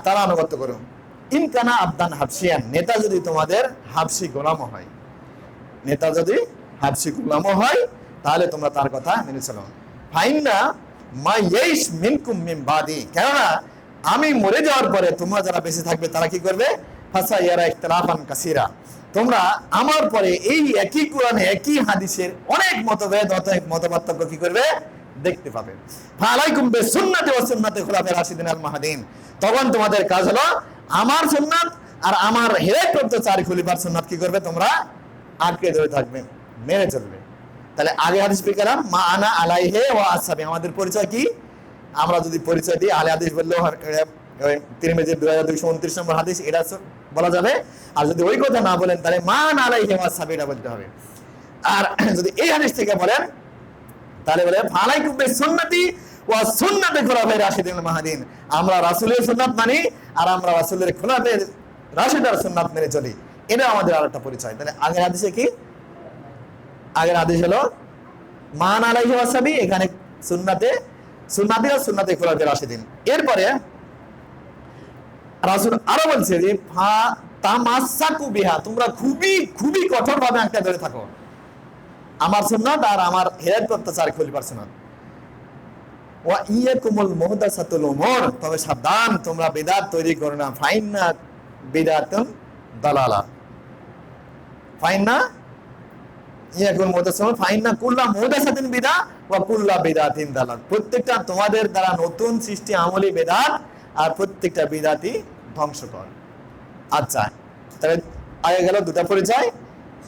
তারা অনুগত করো। ইনকানা আবদান হাবশিয়ান, নেতা যদি তোমাদের হাবশি গোলামও হয়, নেতা যদি হাবশি গোলামও হয়, তাহলে তোমরা তার কথা মেনে চলো। ফাইন্না মা ইয়াইশ মিনকুম মিন বাদি, কেননা আমি মরে যাওয়ার পরে তোমরা যারা বেঁচে থাকবে তারা কি করবে, ফাসা ইয়ারা ইখতিলাফান কাসীরা, তোমরা আমার পরে এই একই কোরআনে একই হাদিসের অনেক মতভেদ, অনেক মতপার্থক্য কি করবে, দেখতে পাবে। ফালাইকুম বিসুন্নতি ওয়া সুন্নাতি খুলাফায়ে রাশিদিন আল মাহদিন, তখন তোমাদের কাজ হলো আমার সুন্নাত আর আমার হেদায়েতপ্রাপ্ত চার খলিফার সুন্নাত কি করবে, তোমরা আঁকড়ে ধরে থাকবে, মেনে চলবে। তাহলে আগে হাদিস পেলাম মা আনা আলাইহি ওয়া আসহাবি, আমাদের পরিচয় কি, আমরা যদি পরিচয় দিই আহলে হাদিস বললেও তিরমিজির 2229 নম্বর হাদিস এটা বলা যাবে। আর যদি ওই কথা না বলেন তাহলে মা আনা আলাইহি ওয়া আসহাবি এটা বলতে হবে। আর যদি এই হাদিস থেকে বলেন তাহলে বলে ফালাইকুম বিসুন্নতি ওয়া সুন্নাতি খুলাফায়ে রাশিদিন আল মাহদিন, আমরা রাসূলের সুন্নাত মানি আর আমরা রাসূলের খুলাফায়ে রাশিদার সুন্নাত মেনে চলি, এটা আমাদের আরেকটা পরিচয়। তাহলে আগের হাদিসে কি, আগের আদেশ হলো মান আলাইহি ওয়া সাহবি, এখানে সুন্নাতে সুন্নাতি আর সুন্নাতে খুলাফায়ে রাশিদিন। এরপরে রাসূল আরো বলছে যে ফা তামাসসাকু বিহা, তোমরা খুবই খুবই কঠোরভাবে আঁকড়ে ধরে থাকো আমার সুন্নাত আর আমার হেদায়েতপ্রাপ্ত চার খলিফার সুন্নাত। ওয়া ইয়াকুমুল মুহদাসাতুল উমুর, তবে সাবধান তোমরা বিদআত তৈরি করো না, ফাইন্না বিদআতুন দালালা, ফাইন্না ইয়াকুল মুহদাসাতুন ফাইন্না কুল্লা মুহদাসাতিন বিদআ ওয়া কুল্লা বিদআতিন দালাল, প্রত্যেকটা তোমাদের দ্বারা নতুন সৃষ্টি আমলি বিদআত আর প্রত্যেকটা বিদআতই ধ্বংসকর। আচ্ছা, তাহলে আগে গেল দুটা পরিচয়,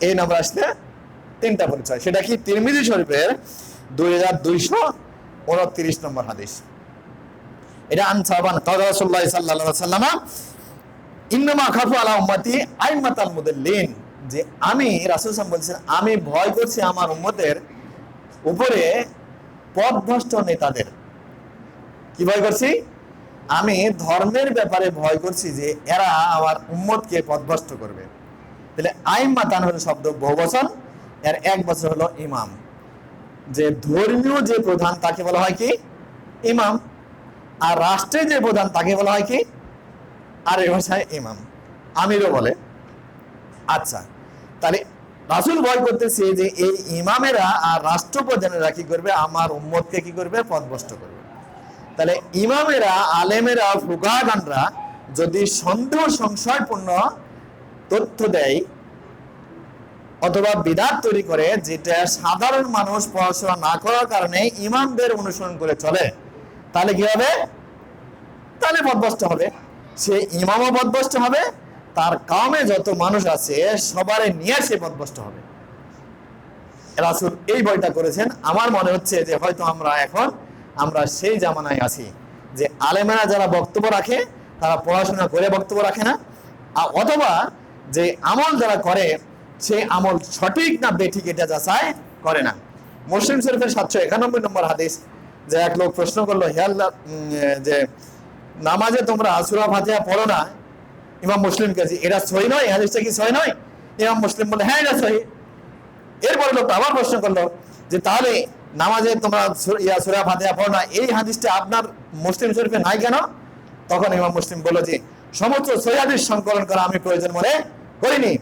এই নাম্বার আসলে তিনটা পরিচয়। সেটা কি, তিরমিজি শরীফের 2229 নম্বর হাদিস। এটা আনসাবান ক্বালা রাসূলুল্লাহ সাল্লাল্লাহু আলাইহি ওয়াসাল্লাম ইন্নামা খাফু আলা উম্মতি আইম্মাতাল মুদাল্লিন, যে আমি রাসূল সাল্লাল্লাহু আলাইহি ওয়াসাল্লাম বলেছেন আমি ভয় করছি আমার উম্মতের উপরে পথভ্রষ্ট নেতাদের। কি ভয় করছি, আমি ধর্মের ব্যাপারে ভয় করছি যে এরা আমার উম্মতকে পথভ্রষ্ট করবে। তাহলে আইম্মাতান হলো শব্দ বহুবচন, এর এক বছর হলো ইমাম, যে ধর্মীয় যে প্রধান তাকে বলা হয় কি, ইমাম, আর রাষ্ট্রের যে প্রধান তাকে বলা হয় কি, আর এই ভাষায় ইমাম, আমিরও বলে। আচ্ছা, তাহলে রাসূল ভয় করতেছে যে এই ইমামেরা আর রাষ্ট্রপ্রধানেরা কি করবে, আমার উম্মতকে কি করবে, পথভ্রষ্ট করবে। তাহলে ইমামেরা, আলেমেরা, ফুকাহাগণরা যদি সন্দেহ সংশয়পূর্ণ তথ্য দেয় অথবা বিদআত তৈরি করে, যেটা সাধারণ মানুষ পড়াশোনা না করার কারণে ইমামদের অনুসরণ করে চলে, তাহলে কি হবে, তাহলে পথভ্রষ্ট হবে। সে ইমামও পথভ্রষ্ট হবে, তার কামে যত মানুষ আছে সবারে নিয়ে সে পথভ্রষ্ট হবে। রাসূল এই ভয়টা করেছেন। আমার মনে হচ্ছে যে হয়তো আমরা সেই জামানায় আছি যে আলেমেরা যারা বক্তব্য রাখে তারা পড়াশোনা করে বক্তব্য রাখে না, অথবা যে আমল যারা করে সেই আমল সঠিক না বেঠিক এটা যাচাই করে না। মুসলিম শরীফের 791 নম্বর হাদিস, যে এক লোক প্রশ্ন করলো, হে আল্লাহ, যে নামাজে তোমরা সূরা ফাতিহা পড়ো না, ইমাম মুসলিম কাছে এটা সহি নয়, হাদিসটা কি সহি নয়? ইমাম মুসলিম বলে হ্যাঁ এটা সহি। এরপরে লোক আবার প্রশ্ন করলো যে তাহলে নামাজে তোমরা সূরা ফাতিহা পড়ো না, এই হাদিসটা আপনার মুসলিম শরীফে নাই কেন? তখন ইমাম মুসলিম বলল যে সমস্ত সহি হাদিস সংকলন করা আমি প্রয়োজন মনে করিনি,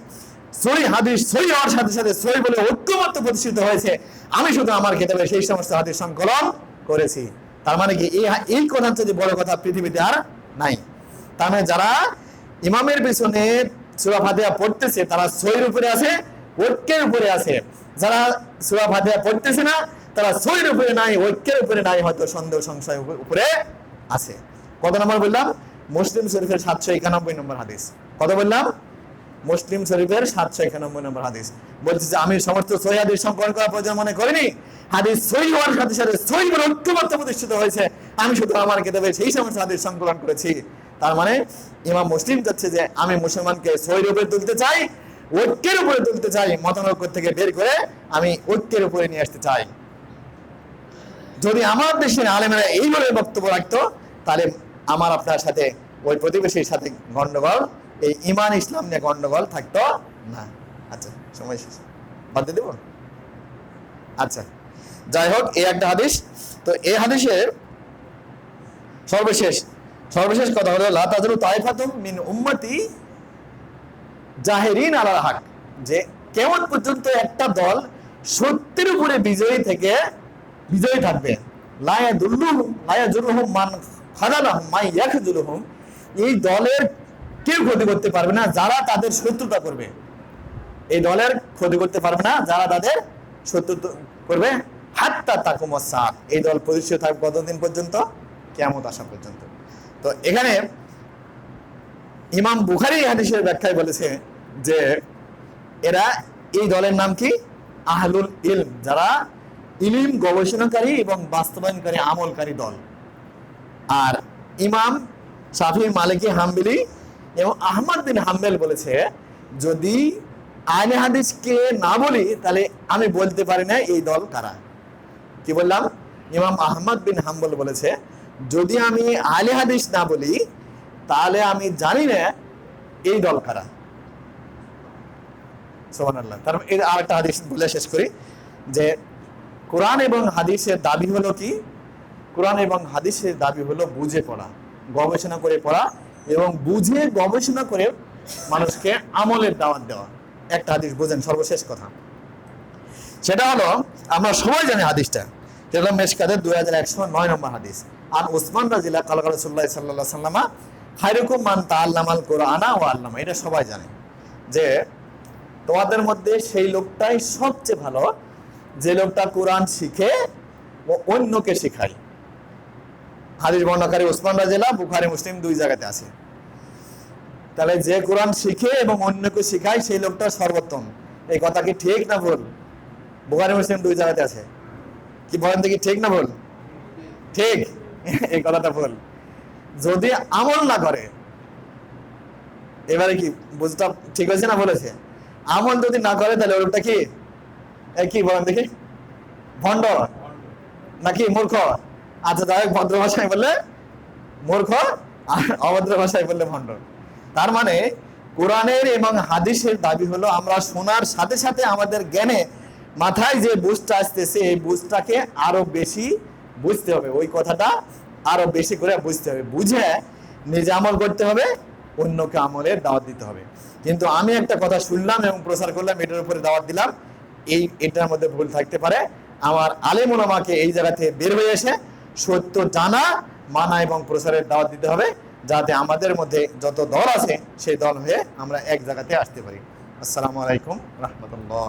সহি হাদিস সহি হওয়ার সাথে সাথে সহি বলে ঐক্যমত্য প্রতিষ্ঠিত হয়েছে, আমি শুধু আমার কিতাবে সেই সমস্ত হাদিস সংকলন করেছি। তার মানে কি এই কথা যদি বড় কথা পৃথিবীতে আর নাই। তার মানে যারা ইমামের পিছনে সূরা ফাতিহা পড়তেছে তারা সহির উপরে আছে, ঐক্যের উপরে আছে। যারা সূরা ফাতিহা পড়তেছে না তারা সহির উপরে নাই, ঐক্যের উপরে নাই, হয়তো সন্দেহ সংশয় উপরে আছে। কত নম্বর বললাম? মুসলিম শরীফের 791 নম্বর হাদিস। কত বললাম? মুসলিম শরীফের 791 নম্বর হাদিস বলছে যে আমি সমস্ত সহিহ হাদিস সংকলন করার প্রয়োজন মনে করিনি, হাদিস সহিহ হওয়ার সাথে সাথে সহিহ বলে ঐক্যমত্য প্রতিষ্ঠিত হয়েছে, আমি শুধু আমার কিতাবে সেই সমস্ত হাদিস সংকলন করেছি। তার মানে ইমাম মুসলিম যাচ্ছে যে আমি মুসলমানকে সহির উপরে তুলতে চাই, ঐক্যের উপরে তুলতে চাই, মতানৈক্য থেকে বের করে আমি ঐক্যের উপরে নিয়ে আসতে চাই। যদি আমার দেশের আলেমেরা এইভাবে বক্তব্য রাখতো তাহলে আমার আপনার সাথে ওই প্রতিবেশীর সাথে গন্ডগোল, এই ইমান ইসলাম নিয়ে গন্ডগোল থাকতো না। আচ্ছা, সময় শেষ, বাদ দিয়ে দেব। আচ্ছা, যাই হোক, এই একটা হাদিস। তো এই হাদিসের সর্বশেষ কথা হলো লা তাজরু তাইফাতুম মিন উম্মতি জাহিরিন আলাল হক, যে কেমন পর্যন্ত একটা দল সত্যের উপরে বিজয়ী থাকবে। লা ইয়াজুরুহুম মান খাযালাহুম মা ইয়াখযুলুহুম, এই দলের কেউ ক্ষতি করতে পারবে না যারা তাদের শত্রুতা করবে। এই দলের ক্ষতি করতে পারবে না যারা তাদের শত্রুতা করবে। হাত্তা তাকুমুস সাআত, এই দল প্রতিষ্ঠিত থাকবে কতদিন পর্যন্ত? কিয়ামত আসা পর্যন্ত। তো এখানে ইমাম বুখারী এই হাদিসের ব্যাখ্যায় বলেছে যে এরা, এই দলের নাম কি? আহলুল ইলম, যারা ইলম গবেষণাকারী এবং বাস্তবায়নকারী আমলকারী দল। আর ইমাম শাফি, মালিকি, হাম্বলি এবং আহমদ বিন হাম্বল বলেছে যদি আহলে হাদিসকে না বলি তাহলে আমি বলতে পারি না এই দল কারা। কি বললাম? ইমাম আহমদ বিন হাম্বল বলেছে যদি আমি আহলে হাদিস না বলি তাহলে আমি জানি না এই দল কারা। সুবহানাল্লাহ। তারপর এর আরেকটা হাদিস বলে শেষ করি যে কোরআন এবং হাদিসের দাবি হলো কি? কোরআন এবং হাদিসের দাবি হলো বুঝে পড়া, গবেষণা করে পড়া এবং বুঝে গবেষণা করে মানুষকে আমলের দাওয়াত দেওয়া। একটা হাদিস বোঝেন, সর্বশেষ কথা সেটা হলো, আমরা সবাই জানি হাদিসটা, সেটা হলো মেশকাতের 2109 নম্বর হাদিস। আর উসমান রাদিয়াল্লাহু আনহু রাসূলুল্লাহ সাল্লাল্লাহু আলাইহি ওয়াসাল্লাম খায়রুকুম মান তাআল্লামাল কুরআনা ওয়া আল্লামা, এটা সবাই জানে যে তোমাদের মধ্যে সেই লোকটাই সবচেয়ে ভালো যে লোকটা কোরআন শিখে ও অন্যকে শেখায়। হাদিস বর্ণনাকারী উসমান রাদিয়াল্লাহু, বুখারী মুসলিম দুই জায়গাতে আছে। তাহলে যে কোরআন শিখে এবং অন্যকে শেখায় সেই লোকটা সর্বোত্তম। এই কথা কি ঠিক না ভুল? বুখারী মুসলিম দুই জায়গাতে আছে। কি বলেন দেখি, ঠিক না ভুল? ঠিক। এই কথাটা ভুল। যদি আমল না করে, এবারে কি বুঝটা ঠিক হয়েছে না বলেছে? আমল যদি না করে তাহলে ওটা কি কি বলেন দেখি, ভণ্ড নাকি মূর্খ? আচ্ছা, যাই হোক, ভদ্র ভাষায় বললে মূর্খ আর অভদ্র ভাষায় বললে ভণ্ড। তার মানে কোরআনের এবং হাদিসের দাবি হলো আমরা শোনার সাথে সাথে আমাদের জ্ঞানে মাথায় যে বুঝটা আসতেছে এই বুঝটাকে আরো বেশি বুঝতে হবে, ওই কথাটা আরো বেশি করে বুঝতে হবে, বুঝে নিজে আমল করতে হবে, অন্যকে আমলের দাওয়াত দিতে হবে। কিন্তু আমি একটা কথা শুনলাম এবং প্রচার করলাম, এটার উপরে দাওয়াত দিলাম, এটার মধ্যে ভুল থাকতে পারে। আমার আলেম ওলামাকে এই জায়গা থেকে বের হয়ে এসে সত্য জানা, মানা এবং প্রচারের দাওয়াত দিতে হবে, যাতে আমাদের মধ্যে যত দল আছে সেই দল হয়ে আমরা এক জায়গাতে আসতে পারি। আসসালামু আলাইকুম রাহমাতুল্লাহ।